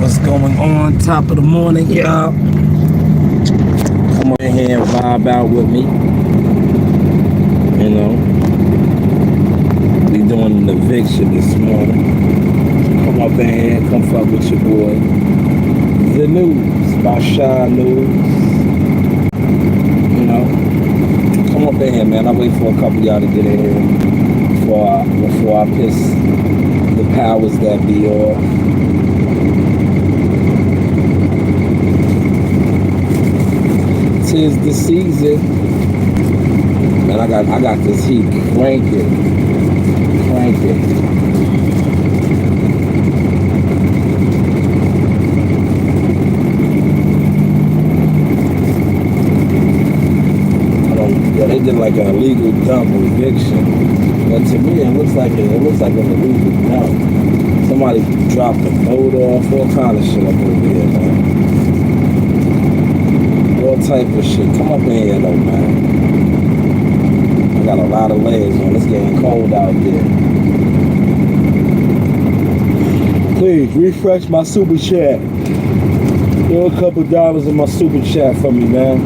What's going on? Top of the morning, y'all. Come on in here and vibe out with me. You know, we doing an eviction this morning. Come up in here, come fuck with your boy. The news by Shanewz. You know, come up in here, man. I'll wait for a couple of y'all to get in here before I piss the powers that be off. Tis the season, man. I got this heat cranking. Yeah, they did like an illegal dump eviction, but to me it looks like an illegal dump. Somebody dropped a boat off, all kind of shit up over here, man. All type of shit. Come up in here though, man. I got a lot of layers on. It's getting cold out there. Please refresh my super chat. Throw a couple dollars in my super chat for me, man.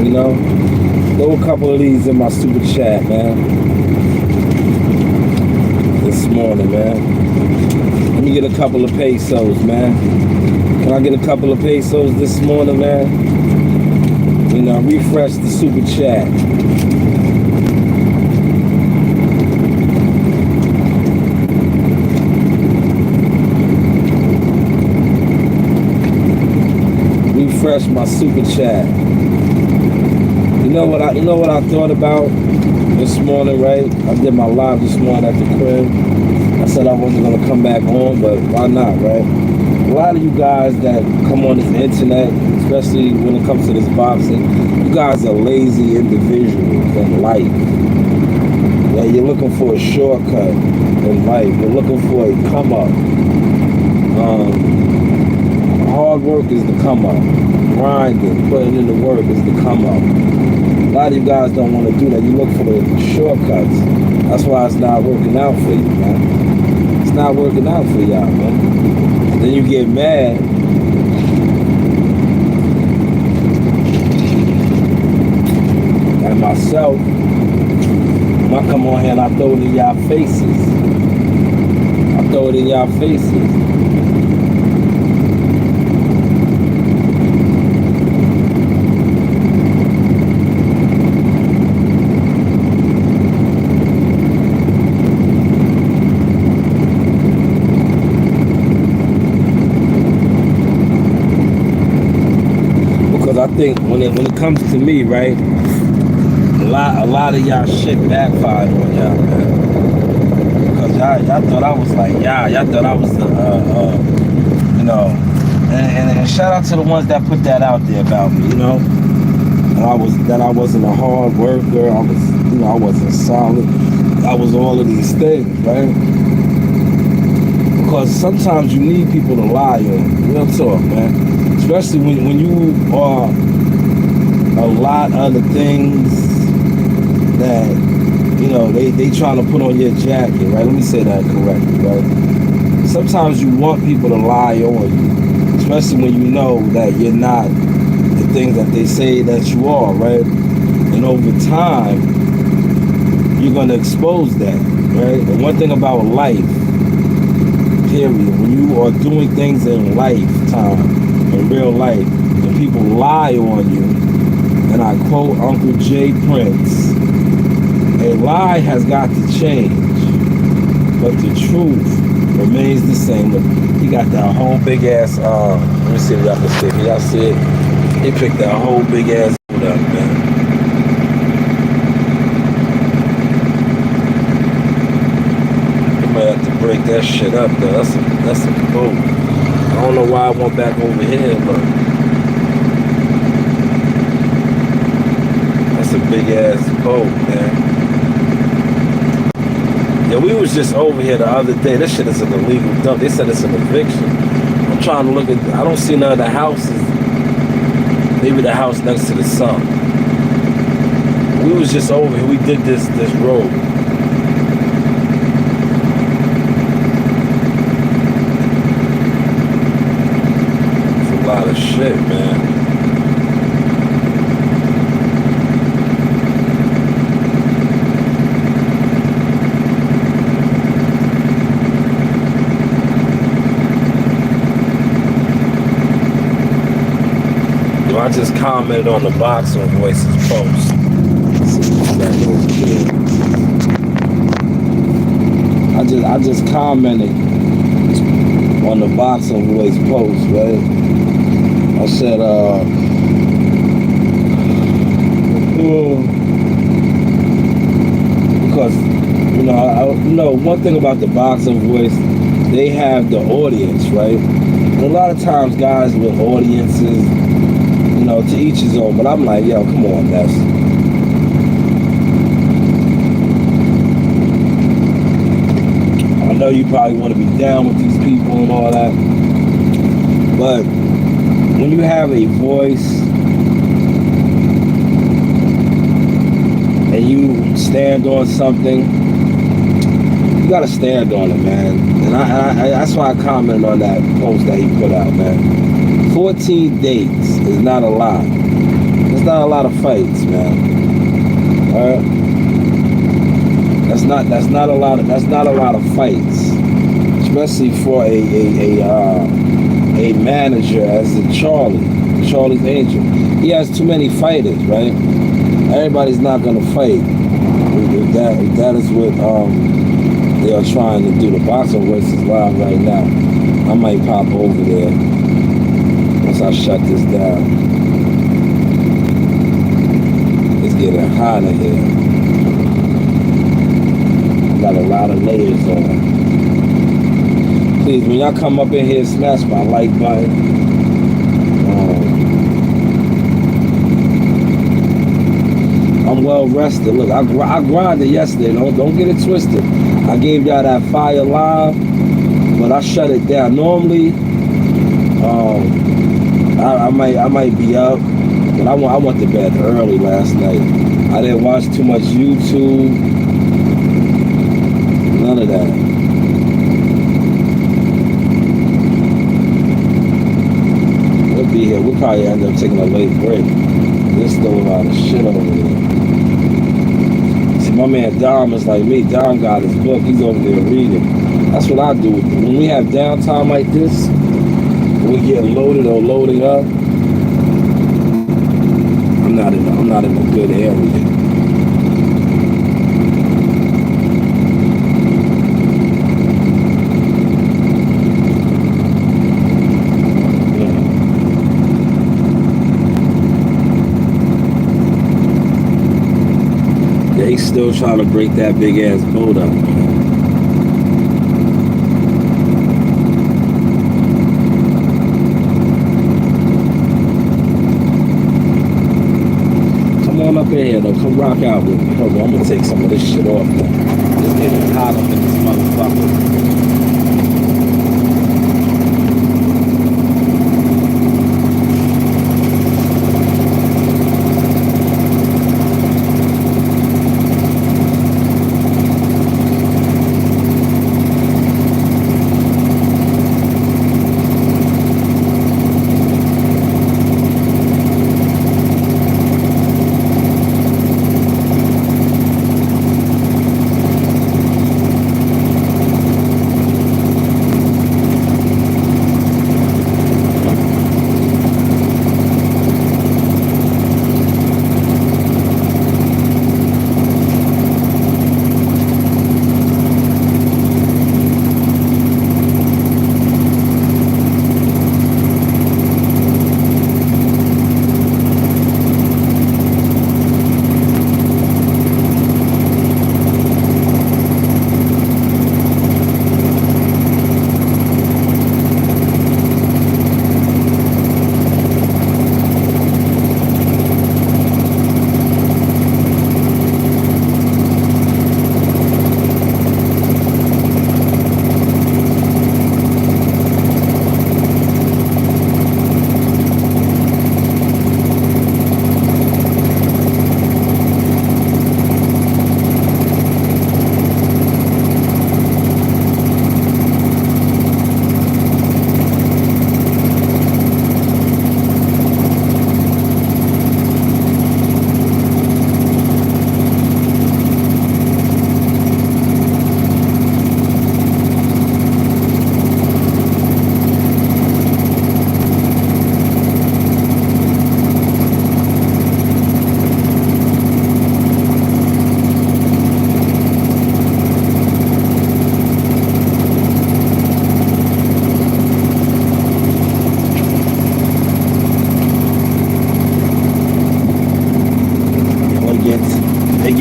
You know? Throw a couple of these in my super chat, man. This morning, man. Let me get a couple of pesos, man. Can I get a couple of pesos this morning, man? You know, refresh the super chat. Refresh my super chat. You know what I thought about this morning, right? I did my live this morning at the crib. I said I wasn't gonna come back on, but why not, right? A lot of you guys that come on this internet, especially when it comes to this boxing, you guys are lazy individuals in life. Yeah, you're looking for a shortcut in life. You're looking for a come up. Hard work is the come up. Grinding, putting in the work is the come up. A lot of you guys don't want to do that. You look for the shortcuts. That's why it's not working out for you, man. It's not working out for y'all, man. Then you get mad. And myself, when I come on here and I throw it in y'all faces. I throw it in y'all faces. I think when it comes to me, right, a lot of y'all shit backfired on y'all, man. Because y'all thought I was like, y'all thought I was the, you know, and shout out to the ones that put that out there about me, you know. That I wasn't a hard worker. I wasn't solid. I was all of these things, right? Because sometimes you need people to lie on. Real talk, man. Especially when you are a lot of the things that, you know, they trying to put on your jacket, right? Let me say that correctly, right? Sometimes you want people to lie on you, especially when you know that you're not the things that they say that you are, right? And over time, you're going to expose that, right? And one thing about life, period, when you are doing things in lifetime, in real life, and people lie on you, and I quote Uncle J. Prince, a lie has got to change, but the truth remains the same. Look, he got that whole big ass, let me see if y'all can see it. Can y'all see it? He picked that whole big ass up, man. You might have to break that shit up, though. That's a boat. I don't know why I went back over here, but that's a big ass boat, man. Yeah, we was just over here the other day. This shit is an illegal dump. They said it's an eviction. I'm trying to look at, I don't see none of the houses. Maybe the house next to the sun. We was just over here. We did this road. of shit, man. I just commented on the Boxing Voices post. I just commented on the Boxing Voice post, right? I said, because one thing about the Boxing Voice, they have the audience, right? And a lot of times, guys with audiences, to each his own, but I'm like, yo, come on, Ness. I know you probably want to be down with these people and all that, but when you have a voice and you stand on something, you gotta stand on it, man. And I that's why I commented on that post that he put out, man. 14 dates is not a lot. It's not a lot of fights, man. That's not a lot of fights, especially for a manager as in Charlie's Angel. He has too many fighters, right? Everybody's not gonna fight. If that is what they are trying to do. The Boxing Voice is live right now. I might pop over there. I shut this down. It's getting hot in here. Got a lot of layers on. Please, when y'all come up in here, smash my like button. I'm well rested. Look, I grinded yesterday. Don't get it twisted. I gave y'all that fire live, but I shut it down. Normally, I might be up, but I went to bed early last night. I didn't watch too much YouTube. None of that. We'll be here. We'll probably end up taking a late break. There's still a lot of shit over there. See, my man Dom is like me. Dom got his book. He's over there reading. That's what I do. When we have downtime like this, we get loaded or loading up, I'm not in a good area. Yeah, he's still trying to break that big ass boat up, man. Up in here though, come rock out with me. Hold on, I'm gonna take some of this shit off, man. It's getting hot up in this motherfucker.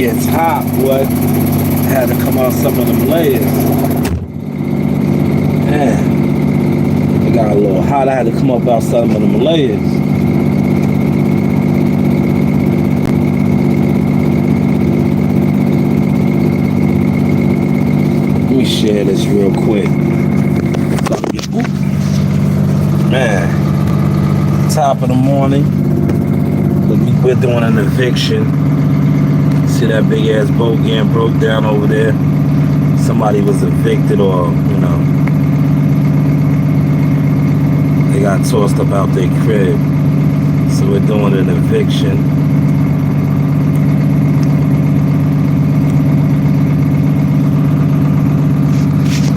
gets hot, boy. I had to come out some of them layers. Man, it got a little hot. I had to come up out some of them layers. Let me share this real quick. Man, top of the morning. We're doing an eviction. See that big ass boat getting broke down over there? Somebody was evicted, or, you know, they got tossed up out their crib. So we're doing an eviction.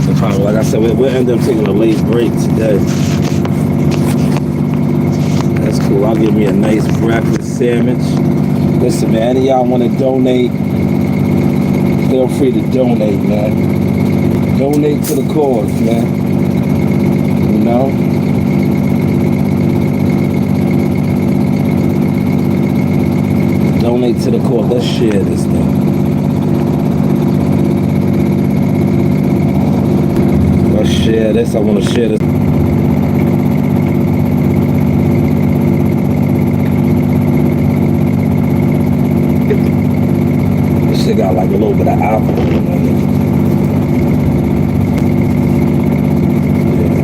So probably, like I said, we'll end up taking a late break today. That's cool. I'll give me a nice breakfast sandwich. Listen, man, any of y'all want to donate, feel free to donate, man. Donate to the cause, man. You know? Donate to the cause. Let's share this thing. Let's share this. I want to share this. They got like a little bit of alcohol in it. Yeah.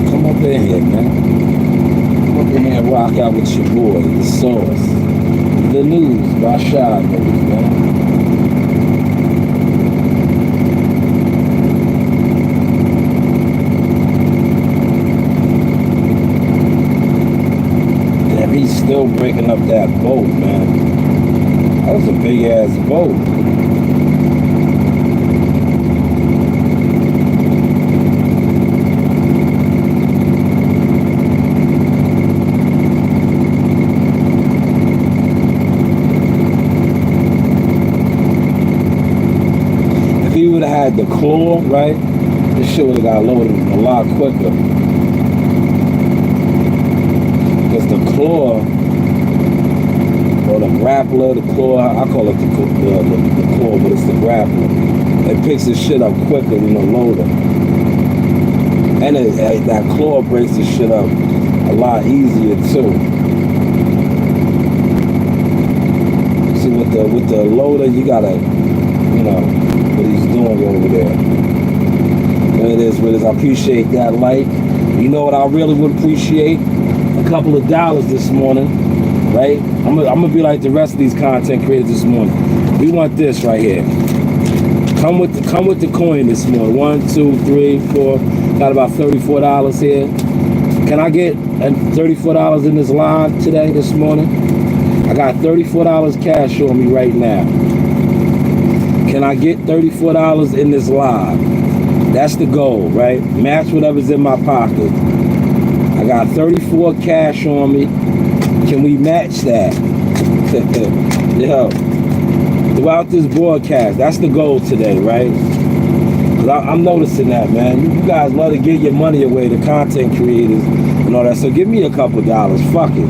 Come up in here, man. Come up in here and rock out with your boy, The Source. The News by Shanewz, man. He's still breaking up that boat, man. That was a big ass boat. If he would have had the claw, right, this shit would have got loaded a lot quicker. Because the claw, or the grappler, the claw, I call it the claw, but it's the grappler. It picks the shit up quicker than the loader. And that claw breaks the shit up a lot easier too. See, with the loader, you gotta, you know, what he's doing over there. What it is, I appreciate that light. You know what I really would appreciate? A couple of dollars this morning, right? I'm gonna be like the rest of these content creators this morning. We want this right here. Come with the coin this morning. 1, 2, 3, 4. Got about $34 here. Can I get $34 in this live today, this morning? I got $34 cash on me right now. Can I get $34 in this live? That's the goal, right? Match whatever's in my pocket. I got 34 cash on me. Can we match that? Yo, throughout this broadcast, that's the goal today, right? Cause I'm noticing that, man. You guys love to give your money away to content creators and all that. So give me a couple dollars. Fuck it.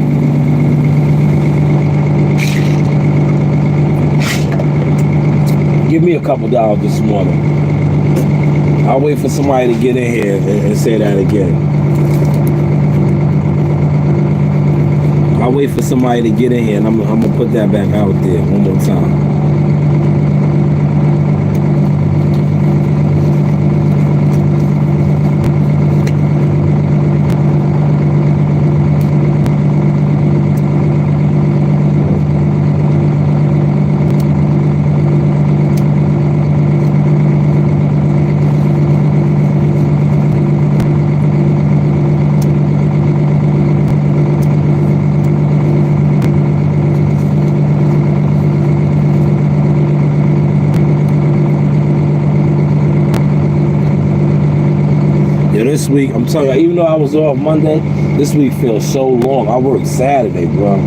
Give me a couple dollars this morning. I'll wait for somebody to get in here and say that again. I'll wait for somebody to get in here, and I'm gonna put that back out there one more time. This week, I'm telling you, even though I was off Monday, this week feels so long. I worked Saturday, bro.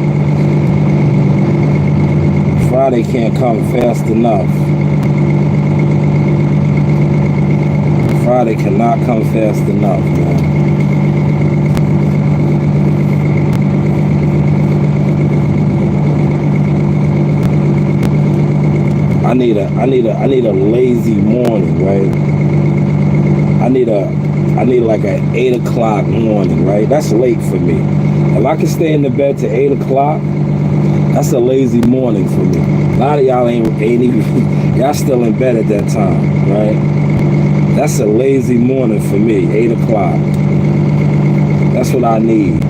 Friday can't come fast enough. Friday cannot come fast enough, man. I need a lazy morning, right? I need like an 8 o'clock morning, right? That's late for me. If I can stay in the bed to 8 o'clock, that's a lazy morning for me. A lot of y'all ain't even, y'all still in bed at that time, right? That's a lazy morning for me, 8 o'clock. That's what I need.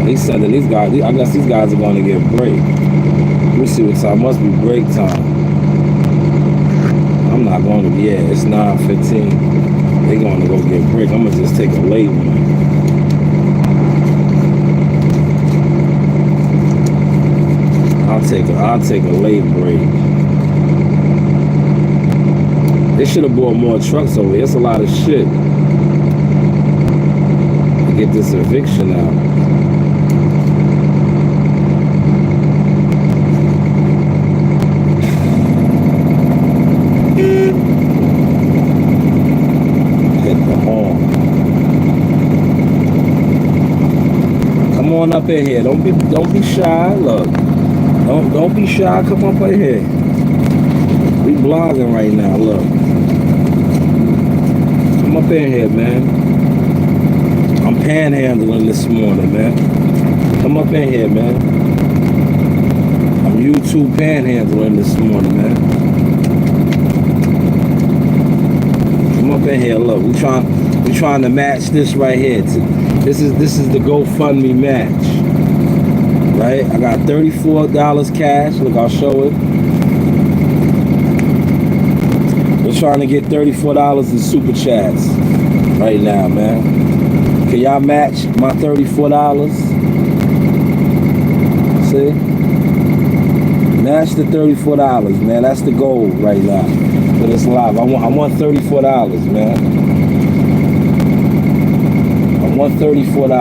He said that these guys, I guess these guys are going to get a break. Let me see what time. Must be break time. I'm not going to. Yeah, it's 9:15. They're going to go get a break. I'm gonna just take a late one. I'll take a late break. They should have bought more trucks over here. It's a lot of shit to get this eviction out. Up in here. Don't be shy. Look. Don't be shy. Come up in here. We blogging right now. Look. Come up in here, man. I'm panhandling this morning, man. Come up in here, man. I'm YouTube panhandling this morning, man. Come up in here. Look. We trying to match this right here. This is the GoFundMe match, right? I got $34 cash. Look, I'll show it. We're trying to get $34 in super chats right now, man. Can y'all match my $34? See? Match the $34, man. That's the goal right now for this live. I want $34, man. $34.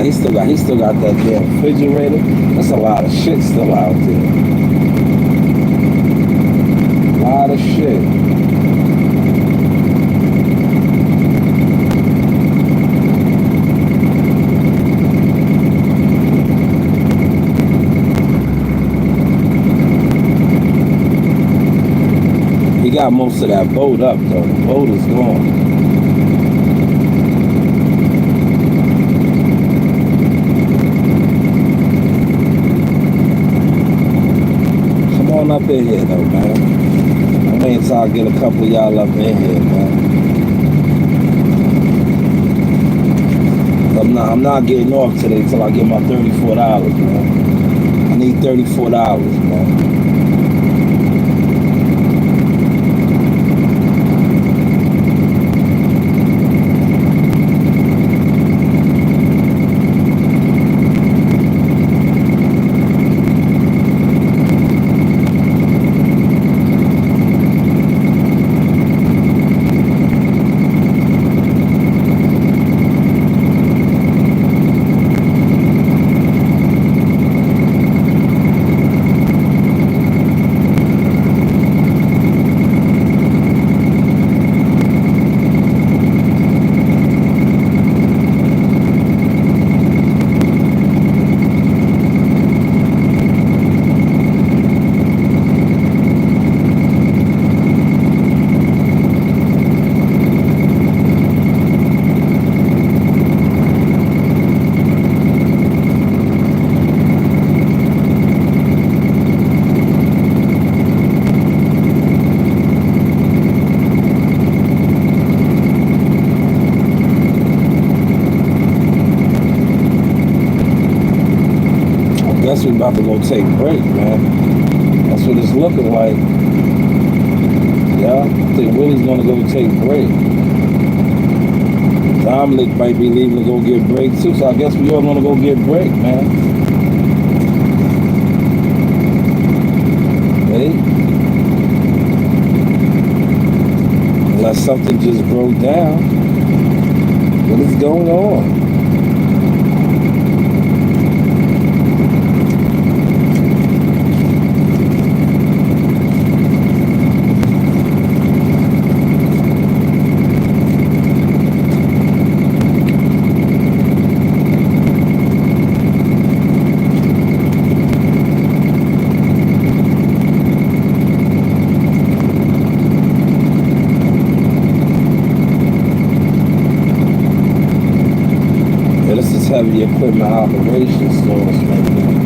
He still got that damn refrigerator. That's a lot of shit still out there. A lot of shit. He got most of that boat up though. The boat is gone. Up in here though, man. I'm waiting till I get a couple of y'all up in here, man. I'm not getting off today till I get my $34, man. I need $34, man. Guess we about to go take a break, man. That's what it's looking like. Yeah, I think Willie's gonna go take a break. Dominic might be leaving to go get break too, so I guess we all gonna go get break, man. Hey, unless something just broke down. What is going on? Heavy equipment operations stores right now.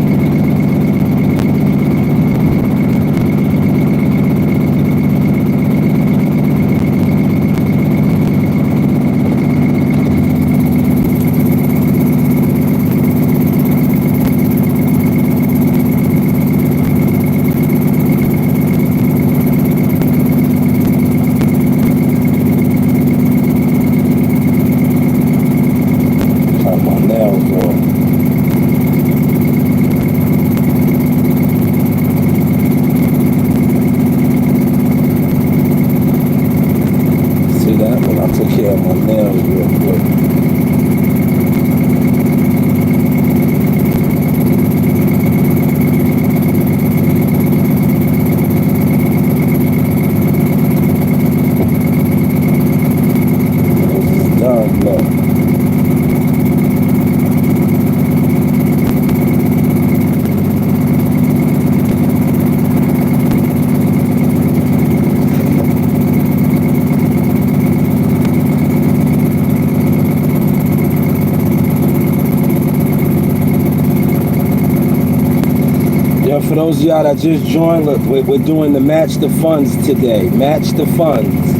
For those of y'all that just joined, look, we're doing the Match the Funds today. Match the Funds.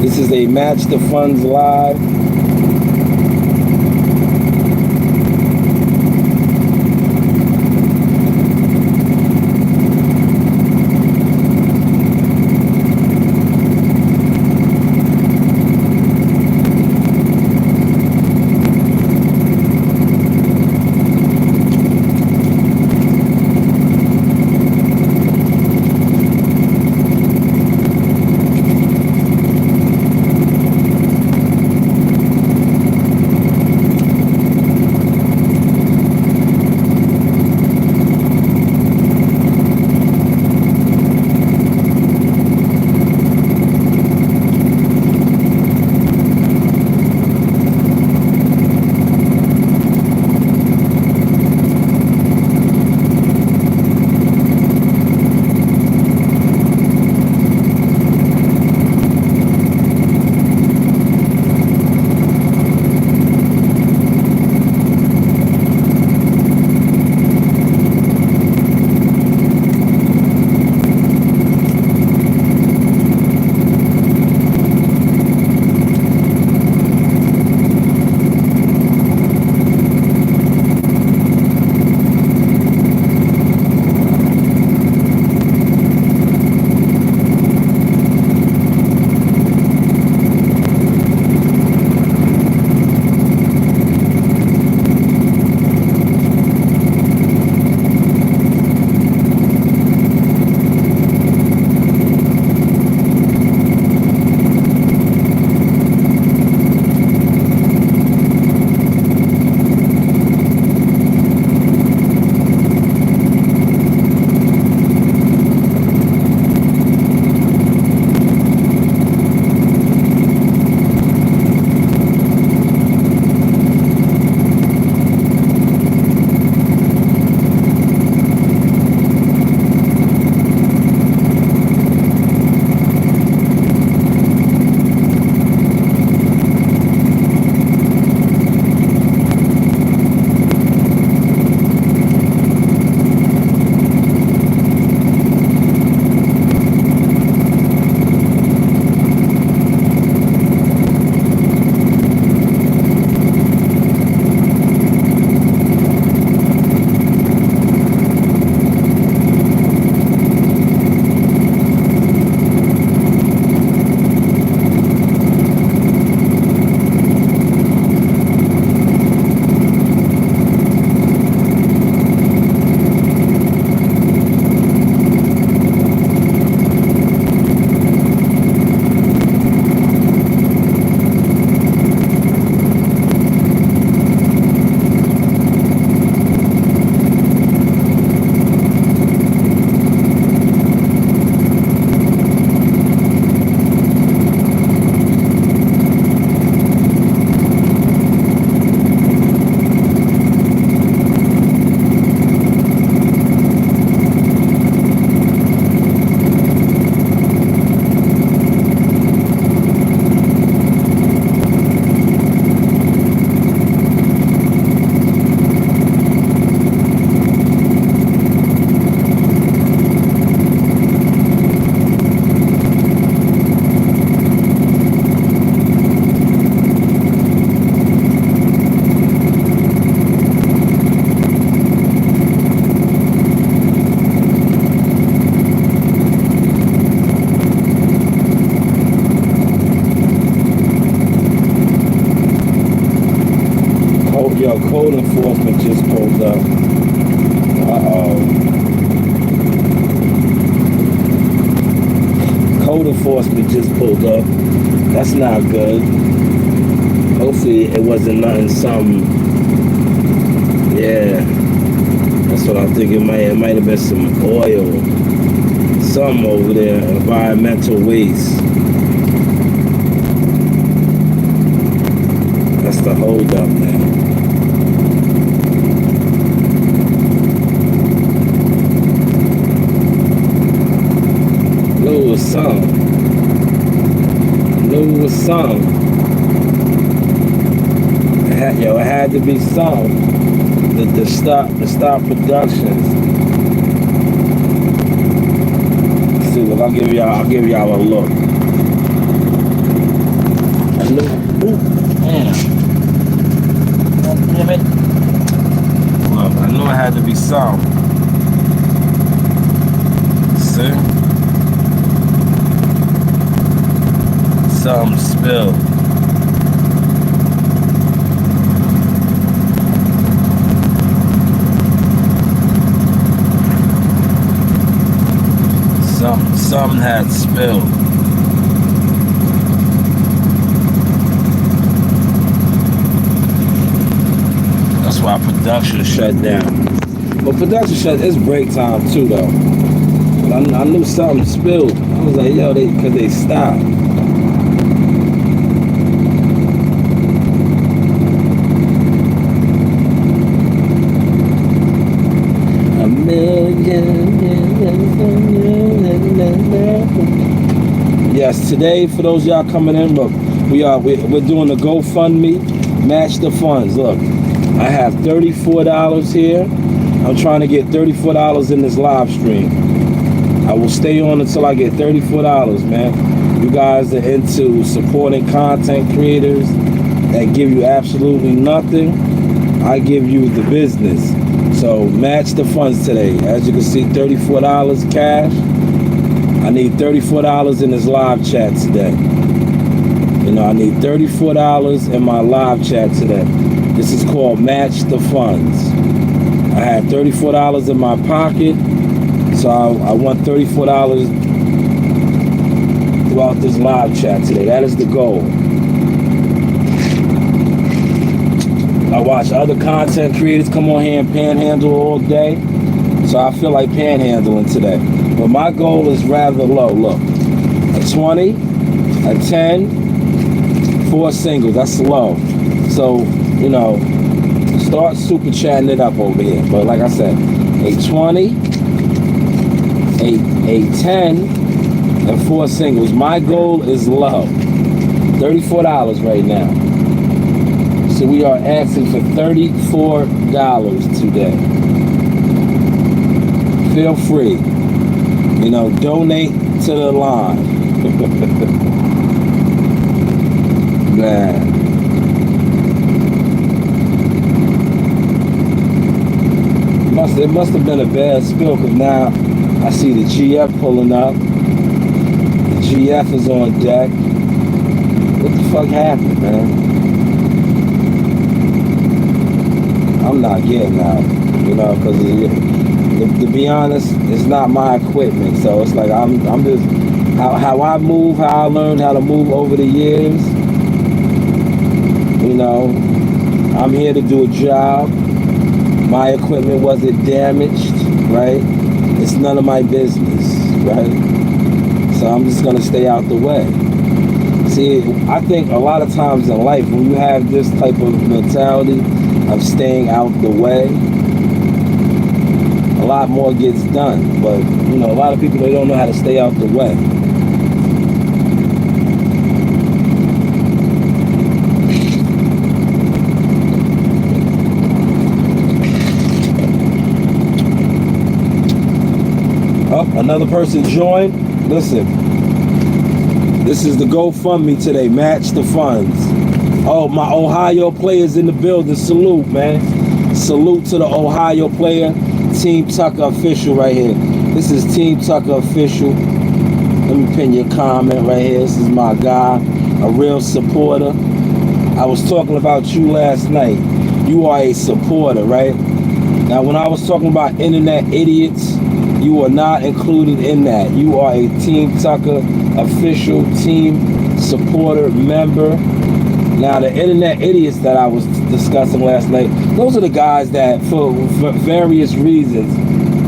This is a Match the Funds live. code enforcement just pulled up. Code enforcement just pulled up. That's not good. Hopefully it wasn't nothing some. Yeah, that's what I'm thinking. It might have been some oil, something over there, environmental waste. That's the hold up now. Knew it was some. It had to be some. To stop productions. See, look, I'll give y'all a look. I knew, damn it. Look, I knew it had to be some. See? Something spilled. Something had spilled. That's why production shut down. But production shut, it's break time too though. But I knew something spilled. I was like, yo, cause they stopped. A million. Yes, today, for those of y'all coming in, look, we're doing the GoFundMe, match the funds. Look, I have $34 here. I'm trying to get $34 in this live stream. I will stay on until I get $34, man. You guys are into supporting content creators that give you absolutely nothing. I give you the business. So match the funds today. As you can see, $34 cash. I need $34 in this live chat today. You know, I need $34 in my live chat today. This is called Match the Funds. I have $34 in my pocket, so I want $34 throughout this live chat today. That is the goal. I watch other content creators come on here and panhandle all day, so I feel like panhandling today. But my goal is rather low. Look, a 20, a 10, 4 singles. That's low. So, you know, start super chatting it up over here. But like I said, a 20, a 10, and 4 singles. My goal is low. $34 right now. So we are asking for $34 today. Feel free. You know, donate to the line. Man. It must have been a bad spill, because now I see the GF pulling up. The GF is on deck. What the fuck happened, man? I'm not getting out, you know, because to be honest, it's not my equipment. So it's like I'm just how I move, how I learned how to move over the years. You know, I'm here to do a job. My equipment wasn't damaged, right? It's none of my business, right? So I'm just gonna stay out the way. See, I think a lot of times in life, when you have this type of mentality of staying out the way, a lot more gets done. But, you know, a lot of people, they don't know how to stay out the way. Oh, another person joined. Listen, this is the GoFundMe today. Match the funds. Oh, my Ohio players in the building. Salute, man. Salute to the Ohio player. Team Tucker official right here. This is Team Tucker official. Let me pin your comment right here. This is my guy, a real supporter. I was talking about you last night. you are a supporter, right? Now, when I was talking about internet idiots, you are not included in that. You are a Team Tucker official team supporter member. Now, the internet idiots that I was discussing last night, those are the guys that, for various reasons,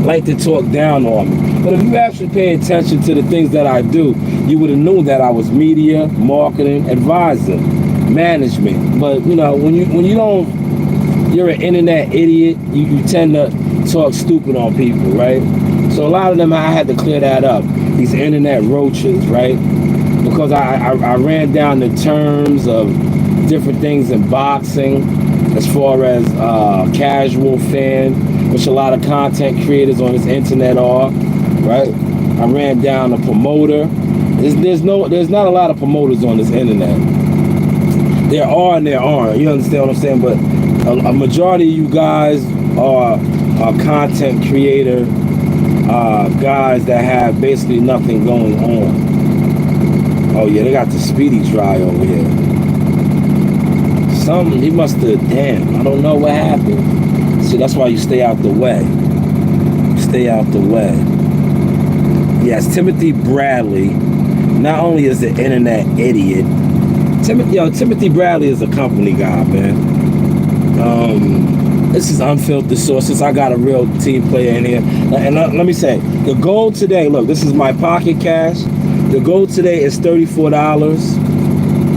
like to talk down on me. But if you actually pay attention to the things that I do, you would have known that I was media, marketing, advisor, management. But you know, when you don't, you're an internet idiot. You tend to talk stupid on people, right? So a lot of them, I had to clear that up. These internet roaches, right? Because I ran down the terms of different things in boxing, as far as casual fan, which a lot of content creators on this internet are, right? I ran down a promoter. There's not a lot of promoters on this internet. There are and there aren't. You understand what I'm saying? But a majority of you guys are content creator guys that have basically nothing going on. Oh yeah, they got the speedy dry over here. He must have, damn, I don't know what happened. See, that's why you stay out the way. Stay out the way. Yes, Timothy Bradley, not only is an internet idiot, Timothy Bradley is a company guy, man. This is unfiltered sources. I got a real team player in here. And let me say, the goal today, look, this is my pocket cash. The goal today is $34.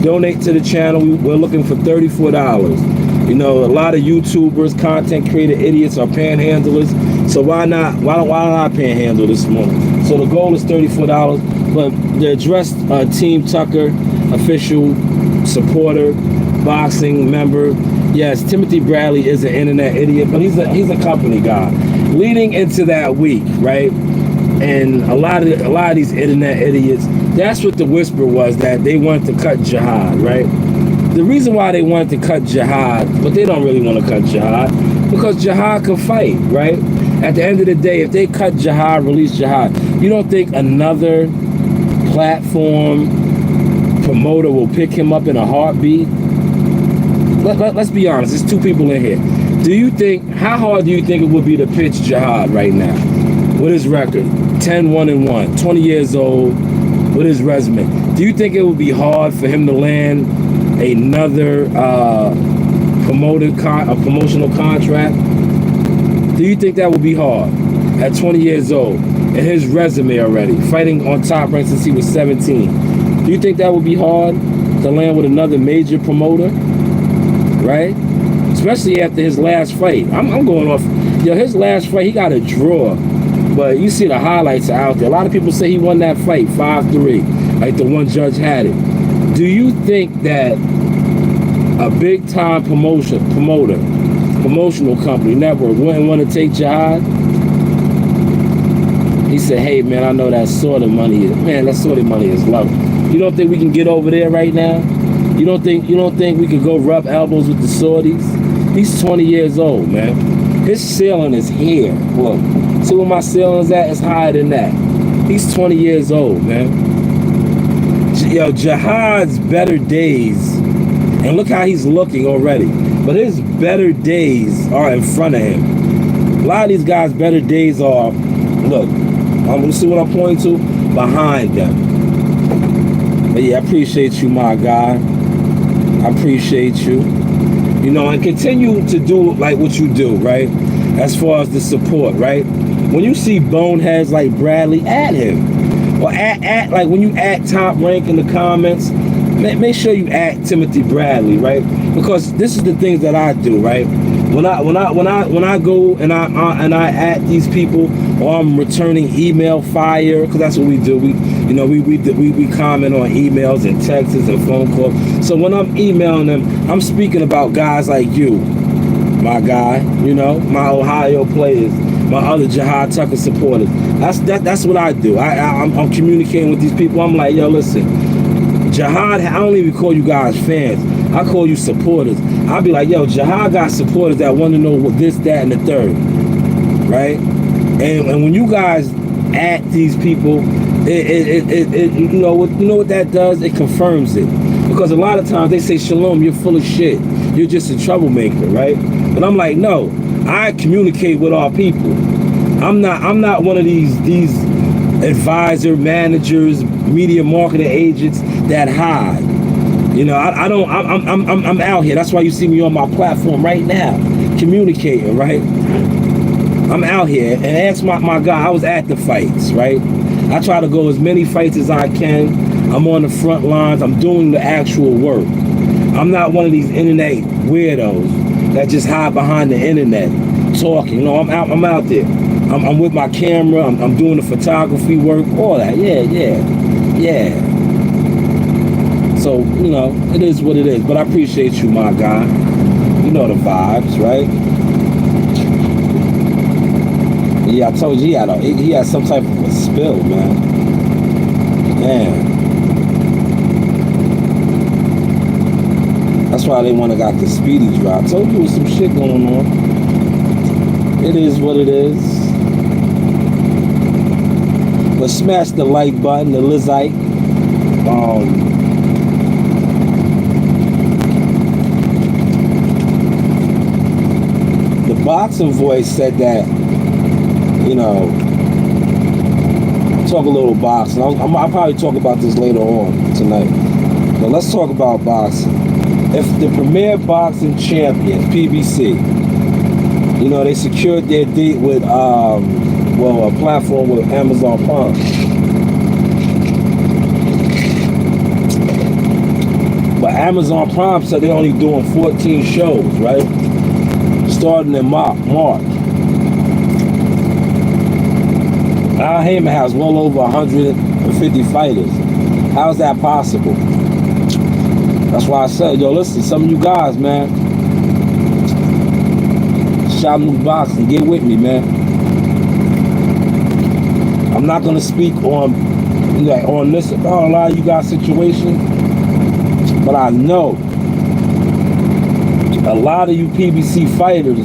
Donate to the channel. We're looking for $34. You know, a lot of YouTubers, content creator idiots are panhandlers. So why not panhandle this morning? So the goal is $34. But the address, Team Tucker, official supporter, boxing member. Yes, Timothy Bradley is an internet idiot, but he's a company guy. Leading into that week, right? And a lot of these internet idiots, that's what the whisper was, that they wanted to cut Jihad, right? The reason why they wanted to cut Jihad, but they don't really want to cut Jihad, because Jihad can fight, right? At the end of the day, if they cut Jihad, release Jihad, you don't think another platform promoter will pick him up in a heartbeat? Let's be honest, there's two people in here. Do you think, how hard do you think it would be to pitch Jihad right now? With his record, 10-1-1, 20 years old, with his resume. Do you think it would be hard for him to land another promotional contract? Do you think that would be hard at 20 years old and his resume already, fighting on Top Rank since he was 17? Do you think that would be hard to land with another major promoter, right? Especially after his last fight. I'm going off, his last fight, he got a draw. But you see the highlights are out there. A lot of people say he won that fight 5-3, like the one judge had it. Do you think that a big time promotional company, network, wouldn't want to take Jihad? He said, hey man, I know that sort of money is, low. You don't think we can get over there right now? You don't think we could go rub elbows with the Saudis? He's 20 years old, man. His ceiling is here. Look, see where my ceiling's at? It's higher than that. He's 20 years old, man. Yo, Jihad's better days, and look how he's looking already. But his better days are in front of him. A lot of these guys' better days are, look, I'm gonna see what I'm pointing to, behind them. But yeah, I appreciate you, my guy. I appreciate you. You know, and continue to do like what you do, right? As far as the support, right? When you see boneheads like Bradley, add him. Or add like when you add Top Rank in the comments, make sure you add Timothy Bradley, right? Because this is the things that I do, right? When I go and I add these people, or I'm returning email fire, because that's what we do. We comment on emails and texts and phone calls. So when I'm emailing them, I'm speaking about guys like you, my guy, you know, my Ohio players, my other Jihad Tucker supporters. That's what I do. I'm communicating with these people. I'm like, yo, listen, Jihad, I don't even call you guys fans. I call you supporters. I'll be like, yo, Jihad got supporters that want to know what this, that, and the third, right? And when you guys at these people, you know what that does? It confirms it. Because a lot of times they say, Shalom, you're full of shit. you're just a troublemaker, right? But I'm like, no, I communicate with our people. I'm not one of these advisor, managers, media marketing agents that hide. You know, I'm out here. That's why you see me on my platform right now, communicating, right? I'm out here, and ask my guy, I was at the fights, right? I try to go as many fights as I can. I'm on the front lines. I'm doing the actual work. I'm not one of these internet weirdos that just hide behind the internet talking. No, I'm out there. I'm with my camera. I'm doing the photography work, all that. Yeah. So, you know, it is what it is. But I appreciate you, my guy. You know the vibes, right? Yeah, I told you he had some type of a spill, man. That's why they want to got the speedy drop. I told you there was some shit going on. It is what it is. But smash the like button, the Lizite. The boxing voice said that, you know, talk a little boxing. I'll probably talk about this later on tonight. But let's talk about boxing. If the premier boxing champion, PBC, you know, they secured their date with, a platform with Amazon Prime. But Amazon Prime said they're only doing 14 shows, right? Starting in March. Al Heyman has well over 150 fighters. How's that possible? That's why I said, yo, listen, some of you guys, man, Shanewz Boxing, get with me, man. I'm not gonna speak on this about a lot of you guys' situation, but I know a lot of you PBC fighters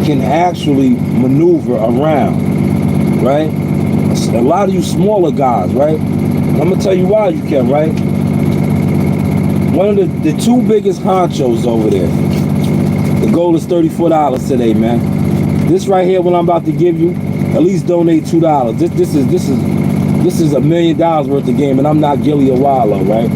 can actually maneuver around, right? A lot of you smaller guys, right? I'm gonna tell you why you can, right? One of the two biggest honchos over there. The goal is $34 today, man. This right here, what I'm about to give you, at least donate $2. This is $1 million worth of game, and I'm not Gilly Awalo, right?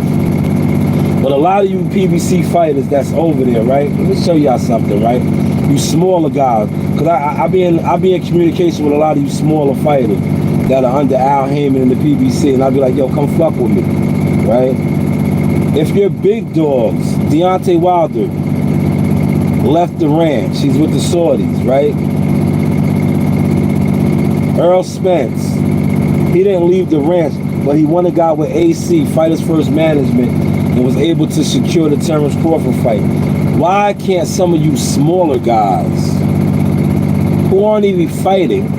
But a lot of you PBC fighters that's over there, right? Let me show y'all something, right? You smaller guys, because I be in communication with a lot of you smaller fighters that are under Al Heyman in the PBC, and I'll be like, yo, come fuck with me, right? If you're big dogs, Deontay Wilder left the ranch. He's with the Saudis, right? Earl Spence, he didn't leave the ranch, but he won a guy with AC, Fighters First Management, and was able to secure the Terrence Crawford fight. Why can't some of you smaller guys who aren't even fighting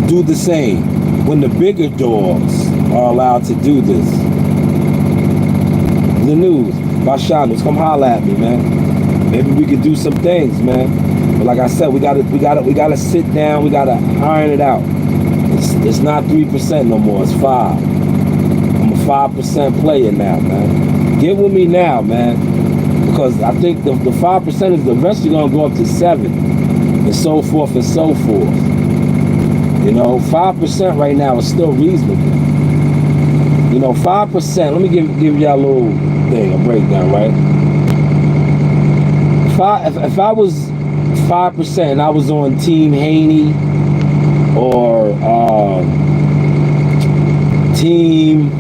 do the same when the bigger dogs are allowed to do this? The news by Shanewz, come holler at me, man. Maybe we could do some things, man. But like I said, we gotta sit down. We gotta iron it out. It's not 3% no more. It's 5. I'm a 5% player now, man. Get with me now, man. Because I think the 5% is eventually gonna go up to 7, and so forth and so forth. You know, 5% right now is still reasonable. You know, 5%. Let me give y'all a little thing, a breakdown, right? If I was 5% and I was on Team Haney or Team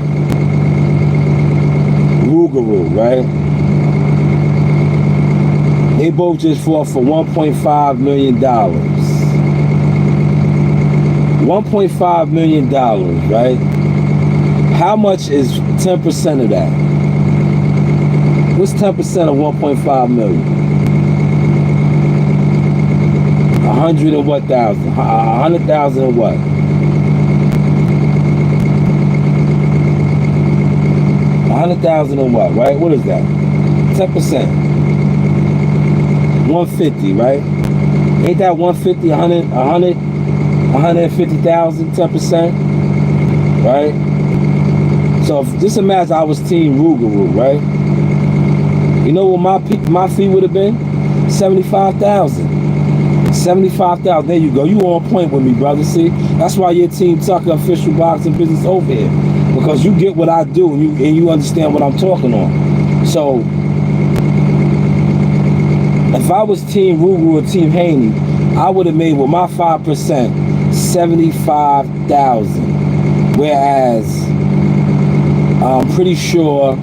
Rougarou, right? They both just fought for $1.5 million. $1.5 million, right? How much is 10% of that? What's 10% of 1.5 million? 100 and what thousand? 100,000 and what? 100,000 and what, right? What is that? 10%. 150, right? Ain't that 150, 150,000, 10%? Right? So if, just imagine I was Team Rougarou, right? You know what my fee would have been? 75,000. 75,000. There you go. You on point with me, brother. See, that's why your Team Tucker official boxing business over here, because you get what I do and you understand what I'm talking on. So if I was Team Ruger or Team Haney, I would have made with my 5% 75,000. Whereas I'm pretty sure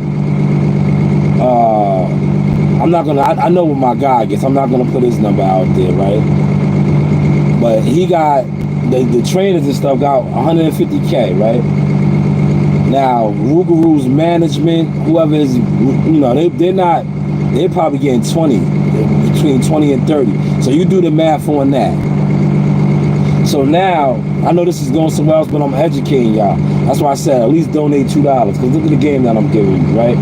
I'm not gonna. I know what my guy gets. I'm not gonna put his number out there, right? But he got the trainers and stuff got 150K, right? Now Rugeroo's management, whoever is, they're probably getting 20, between 20 and 30. So you do the math on that. So now I know this is going somewhere else, but I'm educating y'all. That's why I said at least donate $2, because look at the game that I'm giving you, right?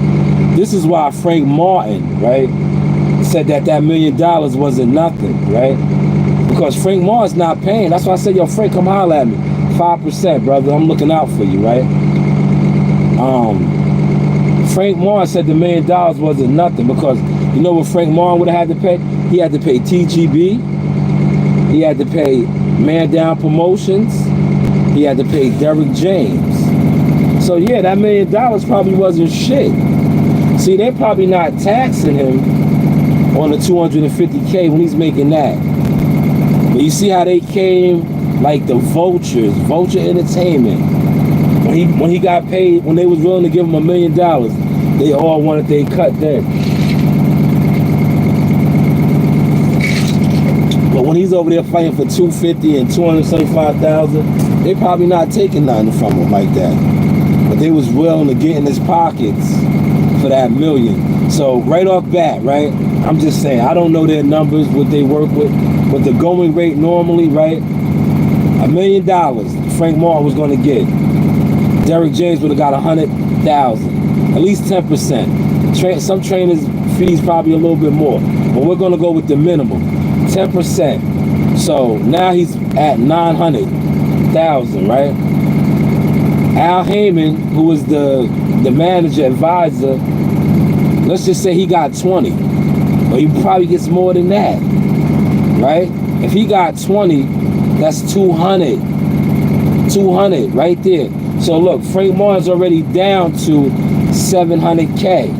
This is why Frank Martin, right, said that $1 million wasn't nothing, right? Because Frank Martin's not paying. That's why I said, yo, Frank, come holler at me. 5%, brother. I'm looking out for you, right? Frank Martin said $1 million wasn't nothing, because you know what Frank Martin would have had to pay? He had to pay TGB. He had to pay Man Down Promotions. He had to pay Derek James. So yeah, that $1 million probably wasn't shit. See, they're probably not taxing him on the 250K when he's making that. But you see how they came like the vultures, Vulture Entertainment. When he got paid, when they was willing to give him $1 million, they all wanted their cut then. But when he's over there fighting for 250 and 275,000, they probably not taking nothing from him like that. But they was willing to get in his pockets for that $1 million. So right off bat, right, I'm just saying, I don't know their numbers, what they work with, but the going rate normally, right, $1 million Frank Martin was going to get. Derek James would have got 100,000, at least 10%. Some trainers' fees probably a little bit more, but we're going to go with the minimum, 10%. So now he's at 900,000, right? Al Heyman, who was the manager, advisor, let's just say he got 20. But he probably gets more than that, right? If he got 20, that's 200. 200 right there. So look, Frank Martin's already down to 700K.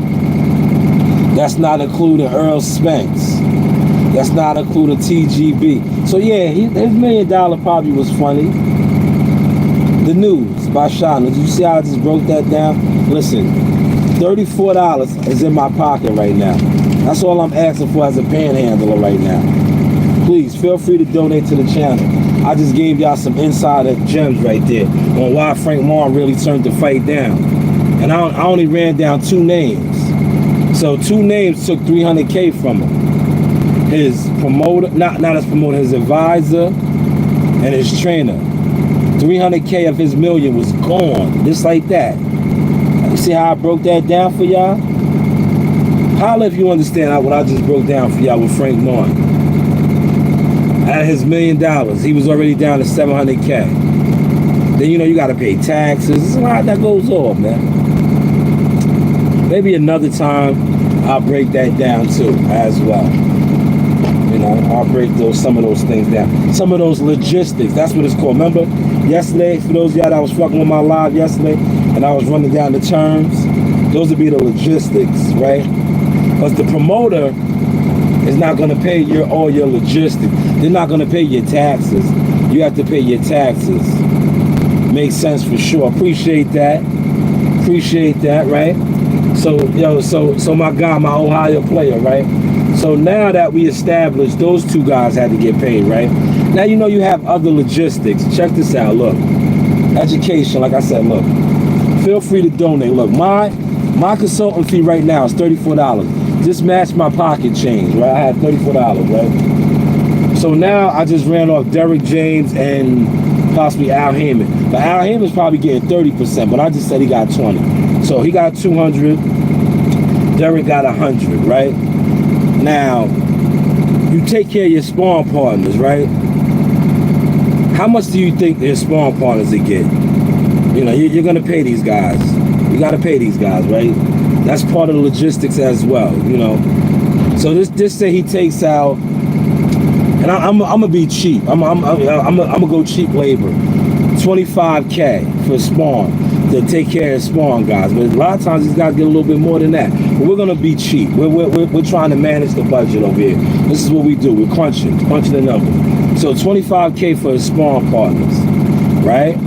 That's not including Earl Spence. That's not including TGB. So yeah, his $1 million probably was funny. The News by Shanewz. Did you see how I just broke that down? Listen, $34 is in my pocket right now. That's all I'm asking for as a panhandler right now. Please feel free to donate to the channel. I just gave y'all some insider gems right there on why Frank Martin really turned the fight down. And I only ran down 2 names. So 2 names took 300K from him. His promoter, not his promoter, his advisor and his trainer. 300K of his $1 million was gone, just like that. You see how I broke that down for y'all? Holla if you understand what I just broke down for y'all with Frank Martin. At his $1 million, he was already down to 700K. Then you got to pay taxes. There's a lot that goes off, man. Maybe another time I'll break that down too, as well. I'll break some of those things down. Some of those logistics, that's what it's called. Remember yesterday, for those of y'all that was fucking with my live yesterday, and I was running down the terms, those would be the logistics, right? Because the promoter is not going to pay all your logistics. They're not going to pay your taxes. You have to pay your taxes. Makes sense for sure. Appreciate that, right? So my guy, my Ohio player, right? So now that we established those 2 guys had to get paid, right? Now you have other logistics. Check this out, look. Education, like I said, look. Feel free to donate. Look, my consultant fee right now is $34. Just matched my pocket change, right? I had $34, right? So now I just ran off Derek James and possibly Al Heyman. But Al Heyman's probably getting 30%, but I just said he got 20. So he got 200. Derek got 100, right? Now, you take care of your sparring partners, right? How much do you think their sparring partners will get? You're going to pay these guys. You got to pay these guys, right? That's part of the logistics as well, you know. So this say he takes out, and I'm gonna be cheap. I'm gonna go cheap labor, $25K for spawn to take care of spawn guys. But a lot of times these guys get a little bit more than that. But we're gonna be cheap. We're trying to manage the budget over here. This is what we do. We're crunching the numbers. So $25K for his spawn partners, right?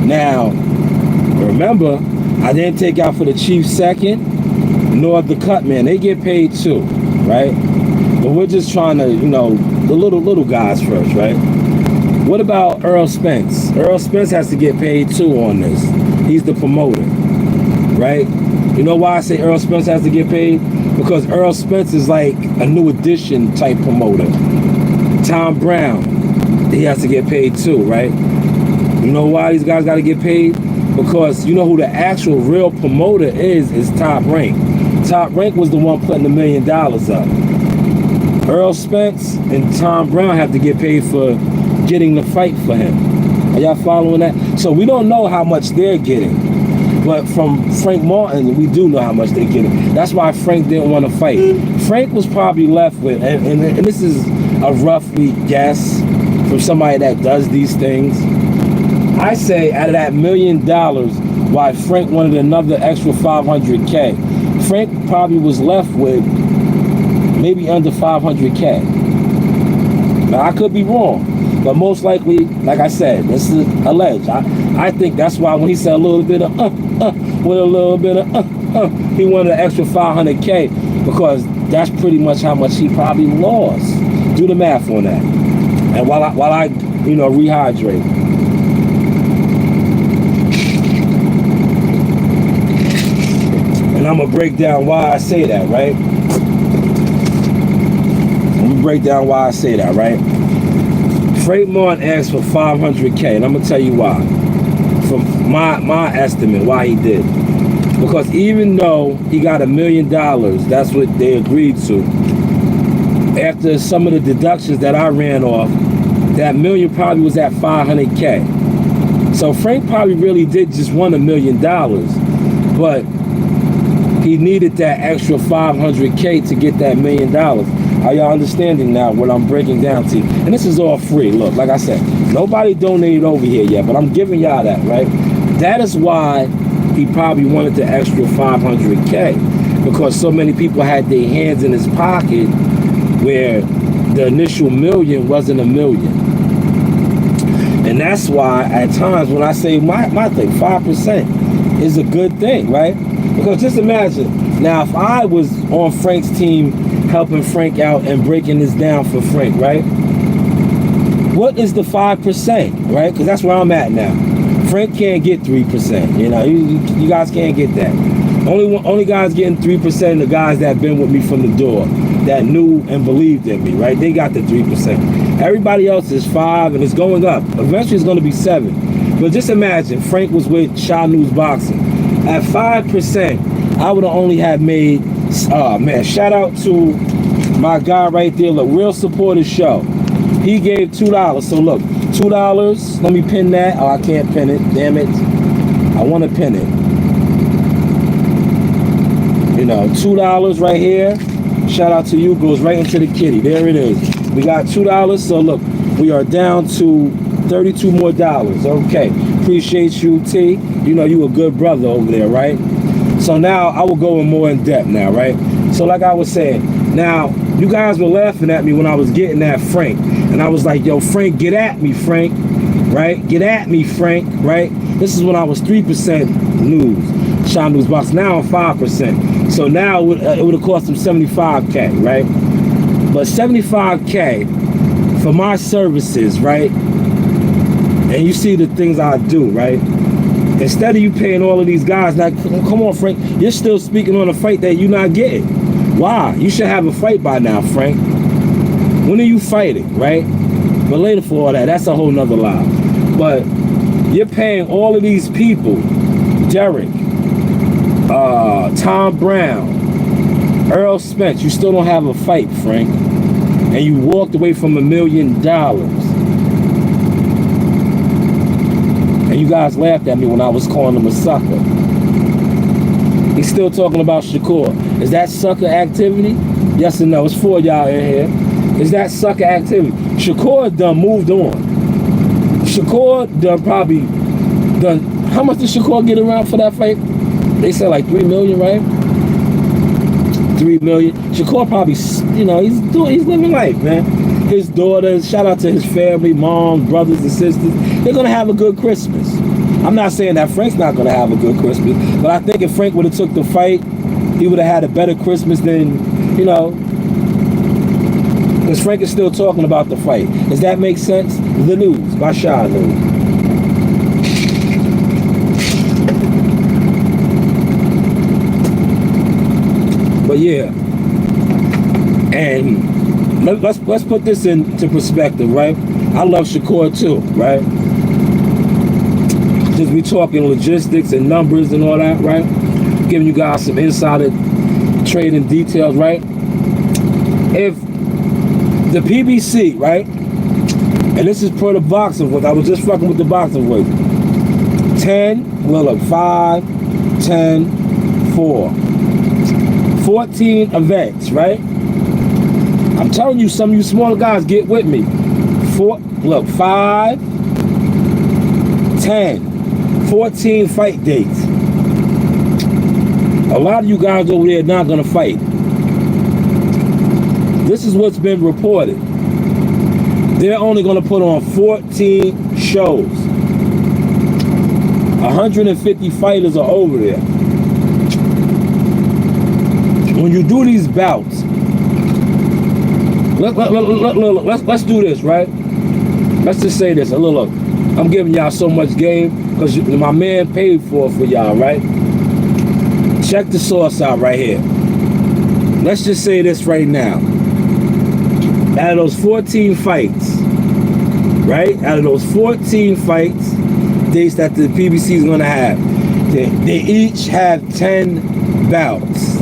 Now, remember, I didn't take out for the chief second, nor the cut man. They get paid too, right? But we're just trying to, you know, the little guys first, right? What about Earl Spence? Earl Spence has to get paid too on this. He's the promoter, right? You know why I say Earl Spence has to get paid? Because Earl Spence is like a new edition type promoter. Tom Brown, he has to get paid too, right? You know why these guys got to get paid? Because you know who the actual real promoter is Top Rank. Top Rank was the one putting $1 million up. Earl Spence and Tom Brown have to get paid for getting the fight for him. Are y'all following that? So we don't know how much they're getting. But from Frank Martin, we do know how much they're getting. That's why Frank didn't want to fight. Frank was probably left with, and this is a roughly guess from somebody that does these things. I say out of that $1 million, why Frank wanted another extra 500K, Frank probably was left with maybe under 500K. Now I could be wrong, but most likely, like I said, this is alleged. I think that's why when he said a little bit of with a little bit of he wanted an extra 500K, because that's pretty much how much he probably lost. Do the math on that. And while I you know, rehydrate. And I'm gonna break down why I say that, right? I'm gonna break down why I say that, right? Frank Martin asked for 500K, and I'm gonna tell you why. From my estimate, why he did. Because even though he got $1 million, that's what they agreed to. After some of the deductions that I ran off, that million probably was at 500K. So Frank probably really did just want $1 million, but he needed that extra 500K to get that $1 million. Are y'all understanding now what I'm breaking down to you? And this is all free. Look, like I said, nobody donated over here yet, but I'm giving y'all that, right? That is why he probably wanted the extra 500K, because so many people had their hands in his pocket where the initial million wasn't $1 million. And that's why at times when I say my thing, 5% is a good thing, right? Because just imagine, now if I was on Frank's team helping Frank out and breaking this down for Frank, right? What is the 5%, right? Because that's where I'm at now. Frank can't get 3%, you know, you guys can't get that. Only guys getting 3% the guys that been with me from the door, that knew and believed in me, right? They got the 3%. Everybody else is 5, and it's going up. Eventually it's going to be 7. But just imagine, Frank was with Shanewz Boxing. At 5%, I would have only have made, man, shout out to my guy right there, look, Real Supporters Show. He gave $2. So look, $2, let me pin that. Oh, I can't pin it, damn it. I want to pin it. You know, $2 right here. Shout out to you, goes right into the kitty. There it is. We got $2, so look, we are down to $32 more. Okay, appreciate you, T. You know, you a good brother over there, right? So now I will go in more in depth now, right? So like I was saying, now you guys were laughing at me when I was getting at Frank, and I was like, yo, Frank, get at me, Frank, right? Get at me, Frank, right? This is when I was 3% news, Shanewz Box. Now I'm 5%. So now it would have cost him 75K, right? But 75K for my services, right? And you see the things I do, right? Instead of you paying all of these guys, now come on, Frank, you're still speaking on a fight that you're not getting. Why? You should have a fight by now, Frank. When are you fighting, right? But later for all that, that's a whole nother lie. But you're paying all of these people, Derek, Tom Brown, Earl Spence, you still don't have a fight, Frank. And you walked away from $1 million. And you guys laughed at me when I was calling him a sucker. He's still talking about Shakur. Is that sucker activity? Yes or no? It's for y'all in here. Is that sucker activity? Shakur done moved on. Shakur done probably done. How much did Shakur get around for that fight? They said like $3 million, right? $3 million. Shakur probably, you know, he's living life, man. His daughters, shout out to his family, mom, brothers and sisters. They're gonna have a good Christmas. I'm not saying that Frank's not gonna have a good Christmas, but I think if Frank would have took the fight, he would have had a better Christmas than, you know, because Frank is still talking about the fight. Does that make sense? The News by Shanewz. But yeah, and let's put this into perspective, right? I love Shakur too, right? Just we talking logistics and numbers and all that, right? Giving you guys some insider trading details, right? If the PBC, right? And this is per the boxing voice. I was just fucking with the boxing voice. 10, well, look, 5, 10, 4. 14 events, right? I'm telling you, some of you smaller guys, get with me. 5, 10, 14 fight dates. A lot of you guys over there are not gonna fight. This is what's been reported. They're only gonna put on 14 shows. 150 fighters are over there. When you do these bouts, let's do this, right? Let's just say this. Look, I'm giving y'all so much game because my man paid for y'all, right? Check the source out right here. Let's just say this right now. Out of those 14 fights, right? Out of those 14 fights, dates that the PBC is going to have, they each have 10 bouts.